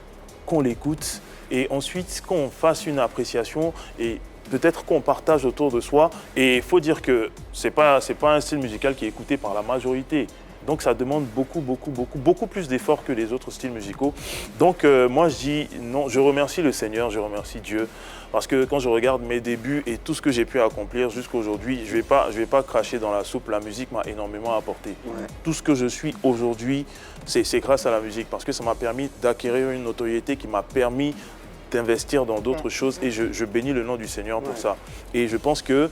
qu'on l'écoute et ensuite qu'on fasse une appréciation et peut-être qu'on partage autour de soi. Et il faut dire que c'est pas un style musical qui est écouté par la majorité. Donc ça demande beaucoup plus d'efforts que les autres styles musicaux. Donc moi je dis non, je remercie le Seigneur, je remercie Dieu. Parce que quand je regarde mes débuts et tout ce que j'ai pu accomplir jusqu'à aujourd'hui, je vais pas cracher dans la soupe. La musique m'a énormément apporté. Ouais. Tout ce que je suis aujourd'hui, c'est grâce à la musique. Parce que ça m'a permis d'acquérir une notoriété qui m'a permis d'investir dans d'autres choses et je bénis le nom du Seigneur pour ça. Et je pense que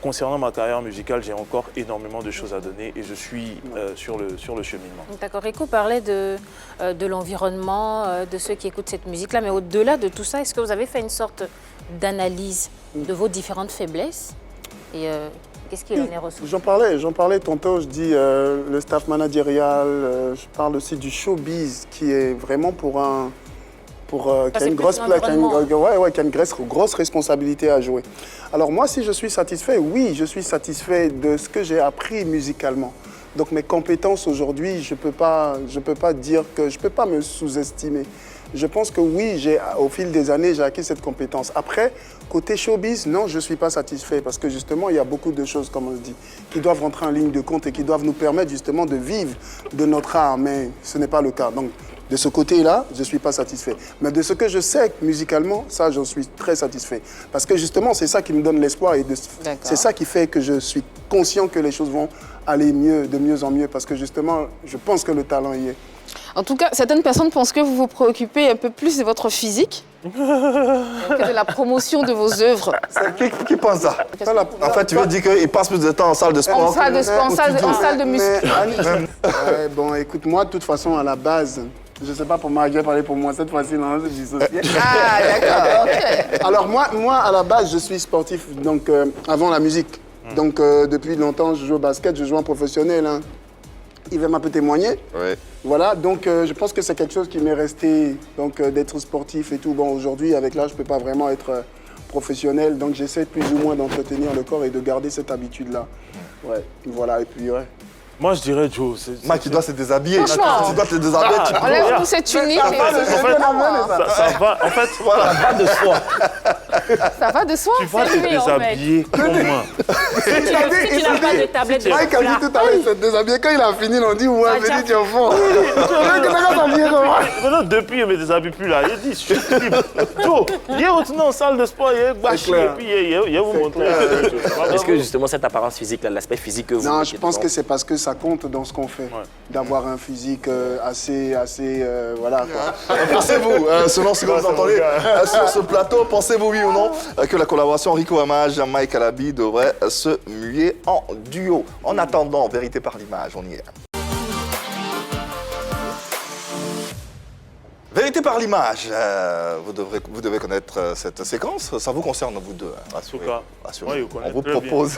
concernant ma carrière musicale, j'ai encore énormément de choses à donner et je suis sur le cheminement. D'accord. Rico parlait de l'environnement, de ceux qui écoutent cette musique-là, mais au-delà de tout ça, est-ce que vous avez fait une sorte d'analyse de vos différentes faiblesses et qu'est-ce qu'il en est ressorti? J'en parlais tantôt, je dis le staff managérial, je parle aussi du showbiz qui est vraiment qui a une grosse grosse responsabilité à jouer. Alors moi, si je suis satisfait, oui, je suis satisfait de ce que j'ai appris musicalement. Donc mes compétences aujourd'hui, je peux pas dire que je peux pas me sous-estimer. Je pense que oui, au fil des années, j'ai acquis cette compétence. Après, côté showbiz, non, je ne suis pas satisfait parce que justement, il y a beaucoup de choses, comme on le dit, qui doivent rentrer en ligne de compte et qui doivent nous permettre justement de vivre de notre art, mais ce n'est pas le cas. Donc, de ce côté-là, je ne suis pas satisfait. Mais de ce que je sais musicalement, ça, j'en suis très satisfait. Parce que justement, c'est ça qui me donne l'espoir et c'est ça qui fait que je suis conscient que les choses vont aller de mieux en mieux parce que justement, je pense que le talent y est. En tout cas, certaines personnes pensent que vous vous préoccupez un peu plus de votre physique que de la promotion de vos œuvres. Qui pense ça? En fait, tu veux dire qu'il passe plus de temps en salle de sport En salle de sport, en salle de muscu. Ouais, bon, écoute, moi, de toute façon, à la base, je sais pas pour moi, je vais parler pour moi cette fois-ci, non, je dissocié. Ah, d'accord, ok. Alors moi, à la base, je suis sportif, donc avant la musique. Donc depuis longtemps, je joue au basket, je joue en professionnel. Hein. Il va peut témoigner. Oui. Voilà, donc je pense que c'est quelque chose qui m'est resté, donc d'être sportif et tout. Bon, aujourd'hui, avec l'âge, je peux pas vraiment être professionnel, donc j'essaie plus ou moins d'entretenir le corps et de garder cette habitude-là. Ouais, voilà, et puis ouais. Moi, je dirais Joe. Mike, tu dois se déshabiller. Franchement. Tu dois te déshabiller. tu peux- Enlève-nous cette tunique. Ça va, en fait, voilà. Pas de soi. Ça va de soi. Tu vas te lui, en fait. déshabiller comment? Si tu n'as pas de tablette de Mike a dit chocolat. tout à l'heure, il s'est déshabillé. Quand il a fini, on dit ouais, Ah, venez, tiens. tu es au fond. Maintenant, depuis, je me déshabille plus là. Il dit, je suis libre. Joe, il est retourné en salle de sport, il est bâché, clair. et puis il est vous montrer. Est-ce que justement cette apparence physique, là, l'aspect physique que vous Non, mettez je pense dedans, que c'est parce que ça compte dans ce qu'on fait. D'avoir un physique assez voilà quoi. Pensez-vous, selon ce que vous entendez sur ce plateau, pensez-vous oui ou non que la collaboration Rico Amage, Mike Alabi devrait se muer en duo? En attendant, vérité par l'image, on y est. Vérité par l'image, vous devez connaître cette séquence, ça vous concerne vous deux. Hein. Asuka. Assurément. Oui, je connais On vous très bien. propose,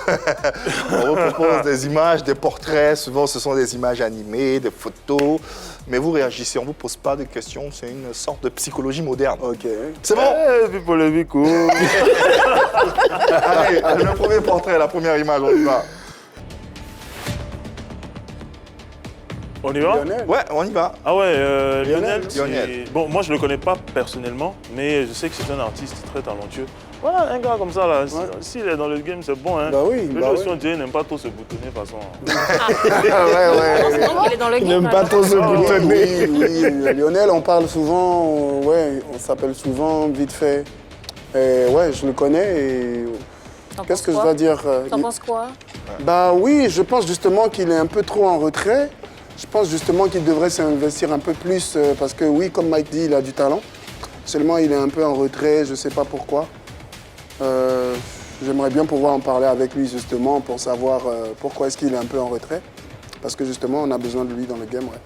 on vous propose des images, des portraits, souvent ce sont des images animées, des photos, mais vous réagissez, on ne vous pose pas de questions, c'est une sorte de psychologie moderne. Ok. C'est bon? Eh, puis polémique. Allez, le premier portrait, la première image, on y va. On y va? Lionel. Ouais, on y va. Ah ouais, Lionel. Lionel. Bon, moi je le connais pas personnellement, mais je sais que c'est un artiste très talentueux. Voilà, un gars comme ça là, s'il est dans le game, c'est bon. Hein. Bah oui, Mais bah lui oui. aussi, on dirait, il n'aime pas trop se boutonner de toute façon. Ouais. Donc, il est dans le game. N'aime pas trop se boutonner. Oui, Lionel, on parle souvent, ouais, on s'appelle souvent vite fait. Et ouais, je le connais et T'en qu'est-ce penses que je quoi? dois dire T'en penses quoi? Bah oui, je pense justement qu'il est un peu trop en retrait. Je pense justement qu'il devrait s'investir un peu plus parce que oui, comme Mike dit, il a du talent. Seulement, il est un peu en retrait, je ne sais pas pourquoi. J'aimerais bien pouvoir en parler avec lui justement pour savoir pourquoi est-ce qu'il est un peu en retrait. Parce que justement, on a besoin de lui dans le game, ouais.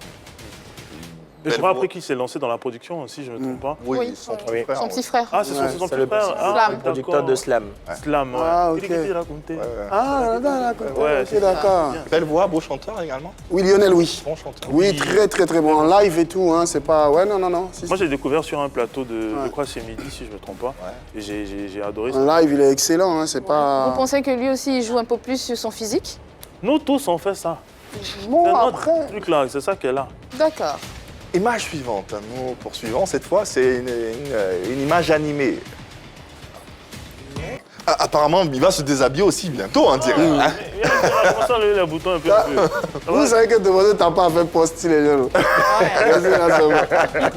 Et je crois après qu'il s'est lancé dans la production, si je ne me trompe pas. Oui, Oui, son oui. frère. Son petit frère. Ah, c'est son C'est petit le frère. Ah, Slam. producteur de Slam. Slam, ouais. Ah, ok. Il raconté. Ah, d'accord, Ouais, ok, c'est d'accord. Belle voix, beau chanteur également. Oui, Lionel, oui. Bon chanteur. Oui, très bon. En live et tout, hein, c'est pas... Ouais, non. Si, Moi, j'ai découvert sur un plateau de, Ouais. je crois, c'est midi, si je ne me trompe pas. Et j'ai adoré ça. En live, il est excellent, hein, c'est Vous pas... pensez que lui aussi, il joue un peu plus sur son physique? Nous tous, on fait ça. Bon, C'est notre après... truc là, c'est ça qu'elle est là. D'accord. Image suivante, nous poursuivons. Cette fois, c'est une image animée. Ah, apparemment, il va se déshabiller aussi bientôt, on dirait. Hein. Comment ça, les boutons un peu. Vous savez que demander t'as pas fait post les gens.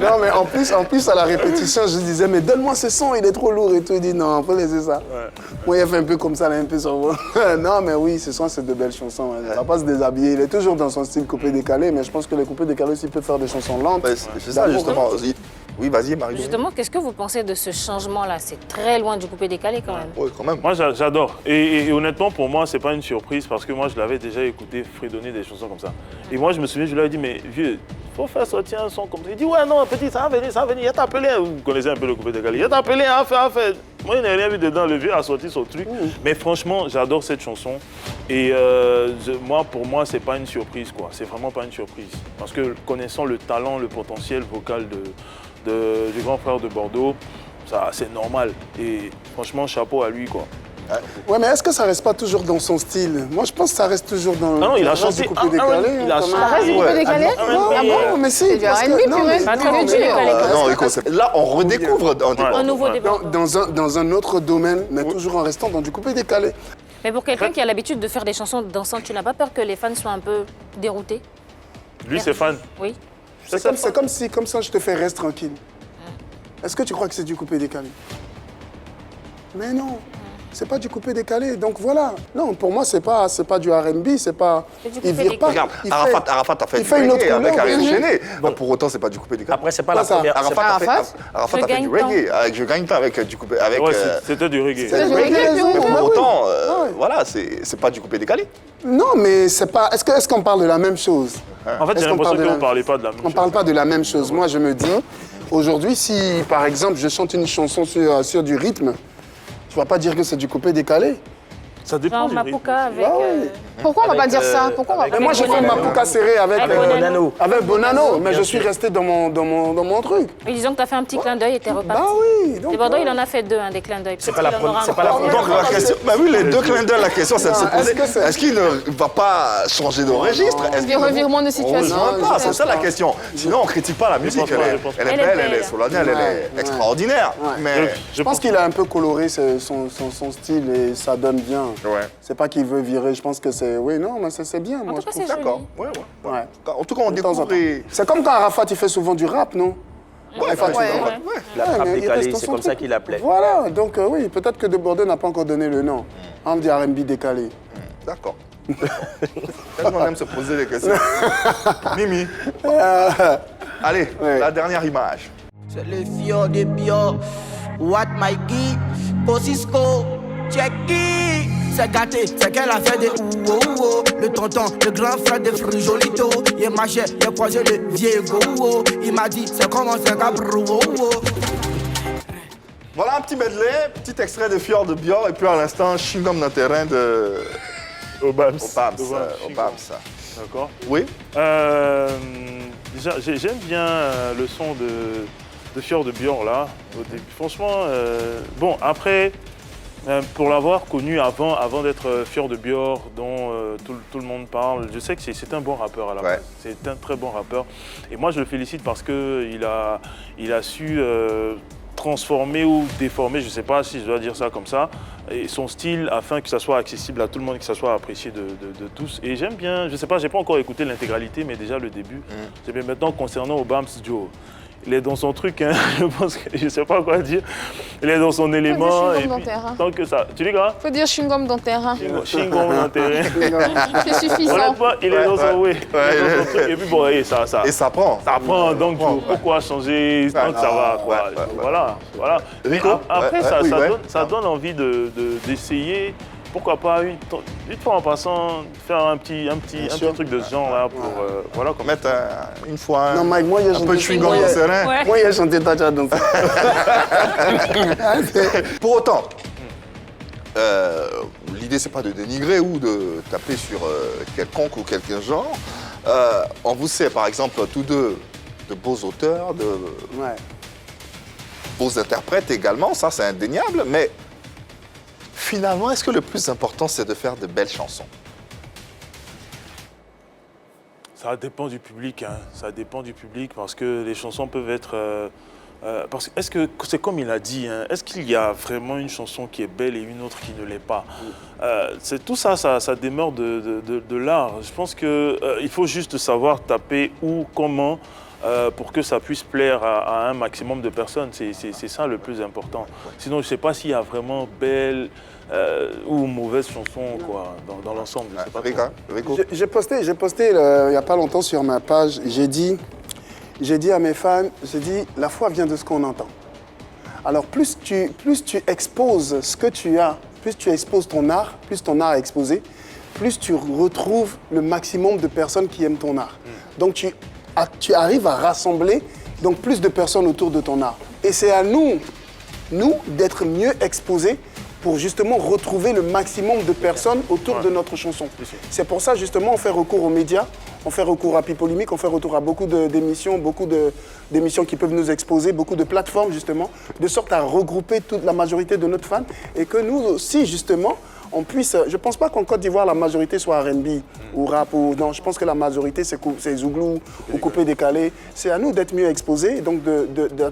Non mais en plus à la répétition je disais mais donne-moi ce son, il est trop lourd et tout. Il dit non, faut laisser ça. Moi il a fait un peu comme ça, là, un peu sur moi. Non mais oui, ce sont c'est de belles chansons. Hein. Il va pas se déshabiller, il est toujours dans son style coupé décalé, mais je pense que les coupés décalés aussi peuvent faire des chansons lentes. Ouais, c'est ça, justement. Oui, vas-y, Marie. Justement, qu'est-ce que vous pensez de ce changement-là? C'est très loin du coupé décalé quand même. Oui, quand même. Moi, j'adore. Et honnêtement, pour moi, c'est pas une surprise parce que moi, je l'avais déjà écouté fredonner des chansons comme ça. Et moi, je me souviens, je lui ai dit, mais vieux, faut faire sortir un son comme ça. Il dit, ouais, non, petit, ça va venir. Il a appelé. Vous connaissez un peu le coupé décalé. Il a appelé, à faire. Moi, il n'a rien vu dedans. Le vieux a sorti son truc. Mais franchement, j'adore cette chanson. Et pour moi, c'est pas une surprise, quoi. C'est vraiment pas une surprise. Parce que connaissant le talent, le potentiel vocal du grand frère de Bordeaux, ça, c'est normal. Et franchement, chapeau à lui, quoi. Ouais, mais est-ce que ça reste pas toujours dans son style? Moi, je pense que ça reste toujours dans non, il a reste chanté. du coupé décalé. il a quand même. Ça reste du coupé décalé? Ah bon, mais si. C'est du parce que- R&B, non, purée. mais- Pas non, trop mais- du décalé. Non, Rico, là, on redécouvre. Un nouveau débat. Dans un autre domaine, mais toujours en restant dans du coupé décalé. Mais pour quelqu'un qui a l'habitude de faire des chansons dansantes, tu n'as pas peur que les fans soient un peu déroutés? Lui, c'est fan. Oui. C'est comme si, comme ça, je te fais reste tranquille. Est-ce que tu crois que c'est du coupé décalé? Mais non. c'est pas du coupé-décalé. Donc voilà. Non, pour moi, c'est pas du R&B, c'est pas... C'est du Il vire coupé-décalé. pas. Regarde, Il Arafat a fait il du fait une autre reggae avec couleur. Ariel Gêné. Bon, pour autant, c'est pas du coupé-décalé. Après, c'est pas la Pas ça. première. Arafat a fait Je du gagne reggae. Avec Je gagne pas avec du coupé. Avec, Ouais, c'était du reggae. C'est du vrai, reggae, t'as raison. mais pour Ah oui. autant, Ouais. voilà, c'est pas du coupé-décalé. Non, mais c'est pas... Est-ce qu'on parle de la même chose? En fait, Est-ce j'ai qu'on l'impression parle de qu'on la- ne parlait pas de la même On chose. ne parle pas de la même chose. Moi, je me dis, aujourd'hui, si, par exemple, je chante une chanson sur du rythme, tu vas pas dire que c'est du coupé-décalé. Ça dépend Genre du rythme. Mapuka avec... Ah oui. Pourquoi on va pas Avec, dire ça? Pourquoi on va avec- pas Mais moi, j'ai fait Bonano. Mapuka serré avec Avec Bonano. Bonano, mais Bien je suis sûr. resté dans mon truc. Et disons que tu as fait un petit clin d'œil et t'es reparti. Bah oui. Donc, Et Bordeaux, il en a fait 2, des clins d'œil. C'est pas la première. C'est pas la première. Donc la question, bah oui, les deux clins d'œil, la question, c'est de se Ah, est-ce poser, que c'est- est-ce qu'il ne va pas changer de registre? Est-ce Des revirements de situation. On rejoint Non, pas, je c'est ça pense la pas. question. Sinon, on critique pas la musique. pense pas, Elle je est pense elle est pas. belle, Elle elle est est solennelle, elle est Ouais. extraordinaire. Mais Je pense qu'il a un peu coloré son style et ça donne bien. ouais. C'est pas qu'il veut virer, je pense que c'est... Oui, non, mais c'est bien, moi, tout je cas, trouve. c'est D'accord. joli. Ouais. Ouais. En tout cas, on De temps en découvre. temps. C'est comme quand Arafat, il fait souvent du rap, non? Arafat, il fait- Ouais. La Ouais, trappe mais il décalée, reste dans c'est son comme ça truc. qu'il l'appelait. Voilà, donc oui, peut-être que De Bordeaux n'a pas encore donné le nom. On dit R&B décalé. D'accord. Tellement on aime se poser des questions. Mimi. Allez, Ouais. la dernière image. C'est le fior de bio. What my guy, Posisco, Checky. C'est gâté, c'est qu'elle a fait des ouo. Le tonton, le grand frère de Frujolito. Il marchait, il a croisé le Diego. Il m'a dit, c'est comment c'est cabrou. Voilà un petit medley, petit extrait de Fjord de Bior et puis à l'instant, Chingom dans le terrain de Obams. Obams. D'accord. Oui. Déjà, j'aime bien le son de Fjord de Björn là. Au début. Franchement, bon, après, pour l'avoir connu avant d'être Fjord de Björn, dont tout le monde parle, je sais que c'est un bon rappeur à la Ouais. base. C'est un très bon rappeur. Et moi, je le félicite parce qu'il a su transformer ou déformer, je ne sais pas si je dois dire ça comme ça, et son style afin que ça soit accessible à tout le monde, que ça soit apprécié de tous. Et j'aime bien, je ne sais pas, j'ai pas encore écouté l'intégralité, mais déjà le début. J'aime bien. Maintenant, concernant Obams Joe, il est dans son truc, hein, je pense que je ne sais pas quoi dire. Il est dans son élément. chewing-gum Et dans puis, terrain. tant que ça. Tu dis quoi? Faut dire chewing-gum dans terrain. Chingom dans le terrain. C'est suffisant. Honnêtement, il est dans son way. Il est dans son truc. Et puis bon, et ça. Et ça prend. Ça prend, donc prend, ouais. pourquoi changer tant que ça va, quoi. ouais, ouais. Voilà. Mais Rico, après, ouais, ça, oui, ça ouais. donne, ça donne envie d'essayer, pourquoi pas, une fois en passant, faire un petit sûr. truc de ce genre-là pour, voilà, comme Mettre une fois Non, Mike, moi, il y a un peu de chewing-gum dans le terrain. Ouais. Moi, il a chanté Tacha donc. Pour autant, l'idée c'est pas de dénigrer ou de taper sur quelconque ou quelqu'un genre. On vous sait par exemple tous deux de beaux auteurs, de Ouais. beaux interprètes également, ça c'est indéniable, mais finalement est-ce que le plus important c'est de faire de belles chansons? Ça dépend du public, hein. Ça dépend du public parce que les chansons peuvent être... parce que est-ce que c'est comme il a dit, hein, est-ce qu'il y a vraiment une chanson qui est belle et une autre qui ne l'est pas? C'est tout ça, ça demeure de l'art. Je pense qu'il faut juste savoir taper où, comment, pour que ça puisse plaire à un maximum de personnes. C'est ça le plus important. Sinon, je ne sais pas s'il y a vraiment belle ou mauvaise chanson quoi, dans l'ensemble. Je sais pas trop. Rico. J'ai posté il n'y a pas longtemps sur ma page, j'ai dit à mes fans, la foi vient de ce qu'on entend. Alors plus tu exposes ce que tu as, plus tu exposes ton art est exposé, plus tu retrouves le maximum de personnes qui aiment ton art. Donc tu arrives à rassembler donc plus de personnes autour de ton art. Et c'est à nous d'être mieux exposés pour justement retrouver le maximum de personnes autour de notre chanson. C'est pour ça justement on fait recours aux médias, on fait recours à Pipolimique, on fait recours à beaucoup d'émissions, d'émissions qui peuvent nous exposer, beaucoup de plateformes justement, de sorte à regrouper toute la majorité de notre fans et que nous aussi justement on puisse... Je ne pense pas qu'en Côte d'Ivoire la majorité soit R&B ou rap ou... Non, je pense que la majorité c'est Zouglou ou coupé décalé. C'est à nous d'être mieux exposés et donc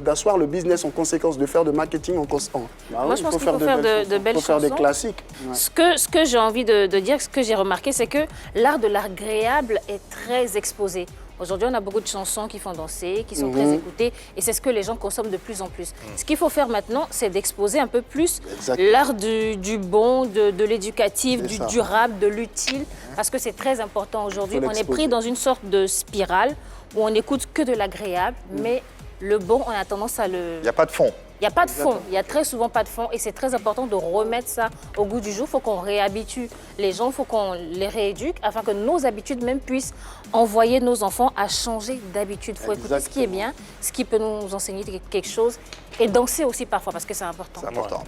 d'asseoir le business en conséquence, de faire de marketing en conséquence. Moi, je pense qu'il faut faire de belles Il faut faire des chansons. classiques. Ouais. Ce que j'ai envie de dire, ce que j'ai remarqué, c'est que l'art de l'agréable est très exposé. Aujourd'hui, on a beaucoup de chansons qui font danser, qui sont très écoutées, et c'est ce que les gens consomment de plus en plus. Ce qu'il faut faire maintenant, c'est d'exposer un peu plus l'art du bon, de l'éducatif, du durable, de l'utile, parce que c'est très important aujourd'hui. On est pris dans une sorte de spirale où on n'écoute que de l'agréable, mais le bon, on a tendance à le... Il n'y a pas de fond. Il n'y a pas de fond, il n'y a très souvent pas de fond et c'est très important de remettre ça au goût du jour. Il faut qu'on réhabitue les gens, il faut qu'on les rééduque afin que nos habitudes même puissent envoyer nos enfants à changer d'habitude. Il faut écouter ce qui est bien, ce qui peut nous enseigner quelque chose et danser aussi parfois parce que c'est important. C'est important.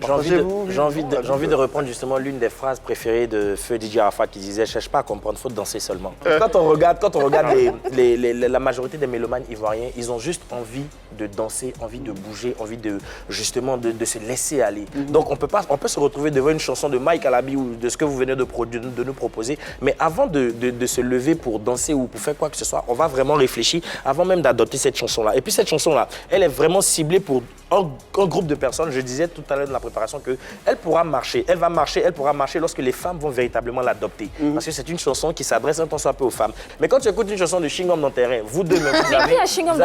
J'ai envie de reprendre justement l'une des phrases préférées de Feu DJ Arafat qui disait « Cherche pas à comprendre, faut danser seulement ». Quand on regarde la majorité des mélomanes ivoiriens, ils ont juste envie de danser, envie de bouger, envie de justement de se laisser aller. Donc on peut se retrouver devant une chanson de Mike Alabi ou de ce que vous venez de nous proposer, mais avant de se lever pour danser ou pour faire quoi que ce soit, on va vraiment réfléchir avant même d'adopter cette chanson-là. Et puis cette chanson-là, elle est vraiment ciblée pour un groupe de personnes. Je disais tout à l'heure dans la préparation qu'elle pourra marcher, elle pourra marcher lorsque les femmes vont véritablement l'adopter. Parce que c'est une chanson qui s'adresse un tant soit peu aux femmes. Mais quand tu écoutes une chanson de Chingom dans tes reins, vous deux, vous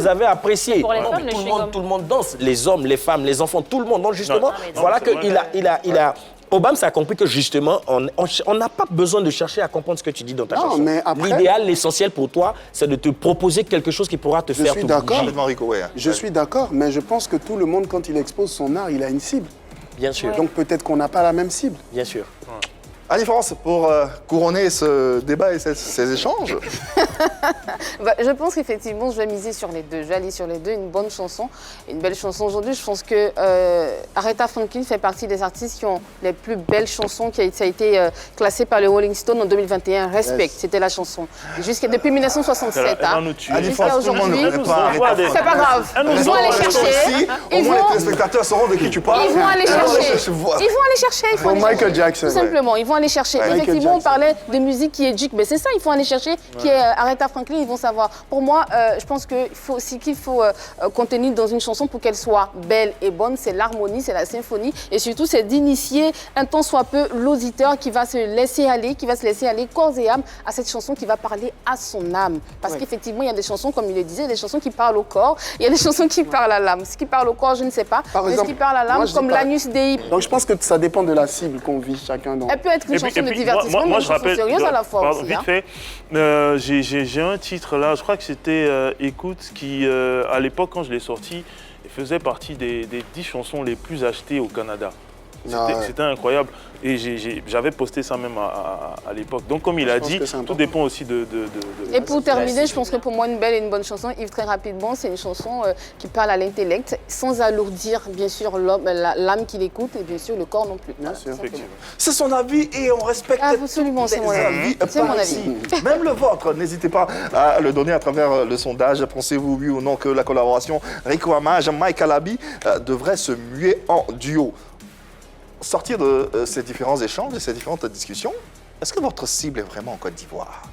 avez apprécié. Pour les femmes, tout le monde danse. Les hommes, les femmes, les enfants, tout le monde. Donc justement, voilà qu'il a... Obama a compris que justement, on n'a pas besoin de chercher à comprendre ce que tu dis dans ta chanson. Mais après... L'idéal, l'essentiel pour toi, c'est de te proposer quelque chose qui pourra te faire tout bouger. Je suis d'accord, mais je pense que tout le monde, quand il expose son art, il a une cible. Bien sûr. Donc peut-être qu'on n'a pas la même cible. Bien sûr. Annie-France, pour couronner ce débat et ces échanges. Je pense qu'effectivement, je vais miser sur les deux. Je vais aller sur les deux. Une bonne chanson, une belle chanson. Aujourd'hui, je pense que Aretha Franklin fait partie des artistes qui ont les plus belles chansons. Ça a été classé par le Rolling Stone en 2021. Respect, c'était la chanson. Depuis 1967. Jusqu'à aujourd'hui. C'est pas grave. Ils vont aller chercher. Au moins, les téléspectateurs sauront de qui tu parles. Ils vont aller chercher. Pour Michael Jackson. Tout simplement. Ils vont aller chercher. Effectivement, on parlait de musique qui éduque, mais c'est ça, il faut aller chercher, qui est Aretha Franklin, ils vont savoir. Pour moi, je pense qu'il faut contenir dans une chanson pour qu'elle soit belle et bonne, c'est l'harmonie, c'est la symphonie, et surtout, c'est d'initier un tant soit peu l'auditeur qui va se laisser aller, corps et âme à cette chanson qui va parler à son âme. Parce qu'effectivement, il y a des chansons, comme il le disait, des chansons qui parlent au corps, il y a des chansons qui parlent à l'âme. Ce qui parle au corps, je ne sais pas, mais ce qui parle à l'âme, comme l'Anus Dei. Donc je pense que ça dépend de la cible qu'on vit chacun dans. Elle peut être une chanson de divertissement, mais une chanson sérieuse à la fois aussi. Vite fait, j'ai un titre là, je crois que c'était Écoute, qui à l'époque quand je l'ai sorti, faisait partie des 10 chansons les plus achetées au Canada. C'était incroyable. Et j'avais posté ça même à l'époque. Donc comme il a dit, tout dépend aussi de... Et pour terminer, je pense que pour moi, une belle et une bonne chanson, Yves, très rapidement, c'est une chanson qui parle à l'intellect, sans alourdir, bien sûr, l'âme qui l'écoute et bien sûr le corps non plus. Bien sûr. C'est son avis et on respecte absolument, c'est mon avis. C'est mon avis. Même le vôtre, n'hésitez pas à le donner à travers le sondage. Pensez-vous, oui ou non, que la collaboration Rico Amage, Mike Alabi devrait se muer en duo? Sortir de ces différents échanges, de ces différentes discussions, est-ce que votre cible est vraiment en Côte d'Ivoire?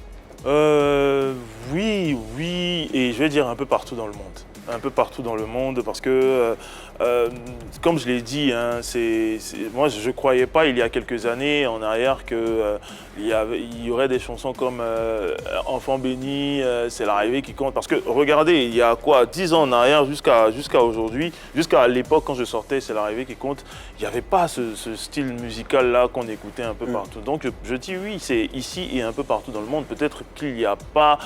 Oui, et je vais dire un peu partout dans le monde. Un peu partout dans le monde parce que, comme je l'ai dit, hein, moi je ne croyais pas il y a quelques années en arrière qu'il y aurait des chansons comme Enfant béni, c'est l'arrivée qui compte. Parce que regardez, il y a quoi, 10 ans en arrière jusqu'à aujourd'hui, jusqu'à l'époque quand je sortais c'est l'arrivée qui compte, il n'y avait pas ce style musical là qu'on écoutait un peu partout. Donc je dis oui, c'est ici et un peu partout dans le monde. Peut-être qu'il n'y a pas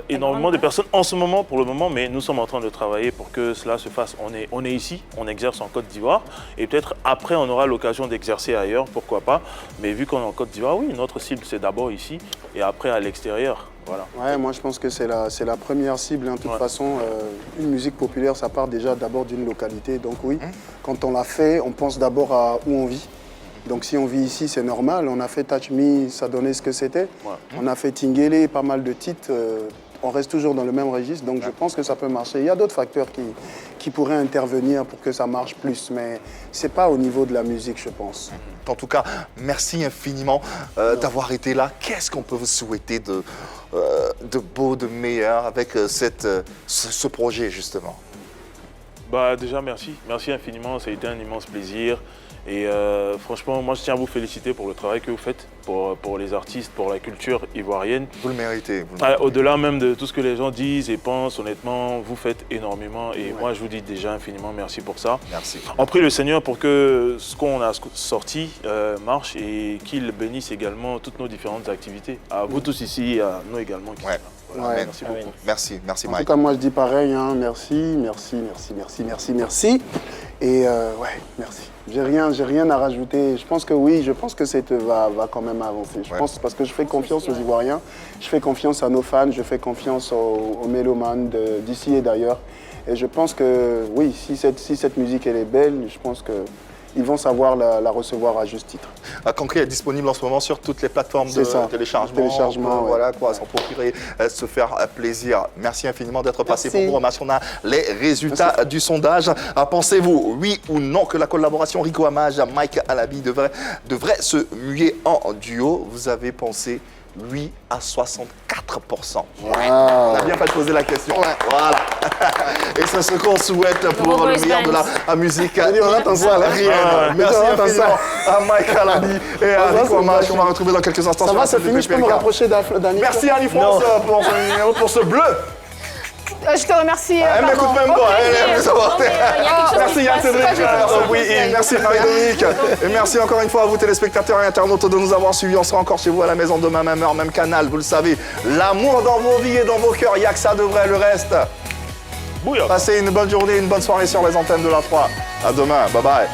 énormément de personnes en ce moment pour le moment, mais nous sommes en train de travailler pour que cela se fasse. On est ici, on exerce en Côte d'Ivoire et peut-être après on aura l'occasion d'exercer ailleurs, pourquoi pas. Mais vu qu'on est en Côte d'Ivoire, oui, notre cible c'est d'abord ici et après à l'extérieur. Voilà. Ouais, moi je pense que c'est la première cible. De toute façon, une musique populaire, ça part déjà d'abord d'une localité. Donc oui, quand on l'a fait, on pense d'abord à où on vit. Donc si on vit ici, c'est normal. On a fait Touch Me, ça donnait ce que c'était. On a fait Tingele, pas mal de titres. On reste toujours dans le même registre, donc je pense que ça peut marcher. Il y a d'autres facteurs qui pourraient intervenir pour que ça marche plus, mais ce n'est pas au niveau de la musique, je pense. En tout cas, merci infiniment d'avoir été là. Qu'est-ce qu'on peut vous souhaiter de beau, de meilleur avec ce projet, justement? Déjà, merci. Merci infiniment, ça a été un immense plaisir. Et franchement, moi je tiens à vous féliciter pour le travail que vous faites, pour les artistes, pour la culture ivoirienne. Vous le méritez. Au-delà même de tout ce que les gens disent et pensent, honnêtement, vous faites énormément. Et moi je vous dis déjà infiniment merci pour ça. Merci. On prie le Seigneur pour que ce qu'on a sorti marche et qu'il bénisse également toutes nos différentes activités. À vous tous ici et à nous également. Qui Ouais. sont là. Ouais. Merci beaucoup. Merci En Mike. tout cas, moi, je dis pareil, hein, merci. Et ouais, merci. J'ai rien à rajouter. Je pense que oui, je pense que cette va quand même avancer. Je pense parce que je fais confiance aux Ivoiriens, je fais confiance à nos fans, je fais confiance aux mélomanes d'ici et d'ailleurs. Et je pense que oui, si cette musique elle est belle, je pense que ils vont savoir la recevoir à juste titre. Concret est disponible en ce moment sur toutes les plateformes de téléchargement. Voilà quoi, s'en procurer, se faire plaisir. Merci infiniment d'être passé pour nous. Remercions les résultats du sondage. Pensez-vous, oui ou non, que la collaboration Rico Hamage, Mike Alabi devrait se muer en duo? Vous avez pensé oui à 64%. Wow. On a bien fait de poser la question. Voilà. Et c'est ce qu'on souhaite pour le meilleur de la musique. On attend ça, là. Merci infiniment à Mike Alabi et à Rico Hamage qu'on va retrouver dans quelques instants. Ça va, c'est fini, je peux me rapprocher d'Annie. Merci Annie France pour ce bleu. Je te remercie. Elle m'écoute même pas, elle aime savoir. Merci Yann Cédric, oui, et merci Marie-Dominique. Et merci encore une fois à vous téléspectateurs et internautes de nous avoir suivis. On sera encore chez vous à la maison demain, même heure, même canal, vous le savez. L'amour dans vos vies et dans vos cœurs, il n'y a que ça de vrai, le reste. Passez une bonne journée, une bonne soirée sur les antennes de la 3. À demain, bye bye.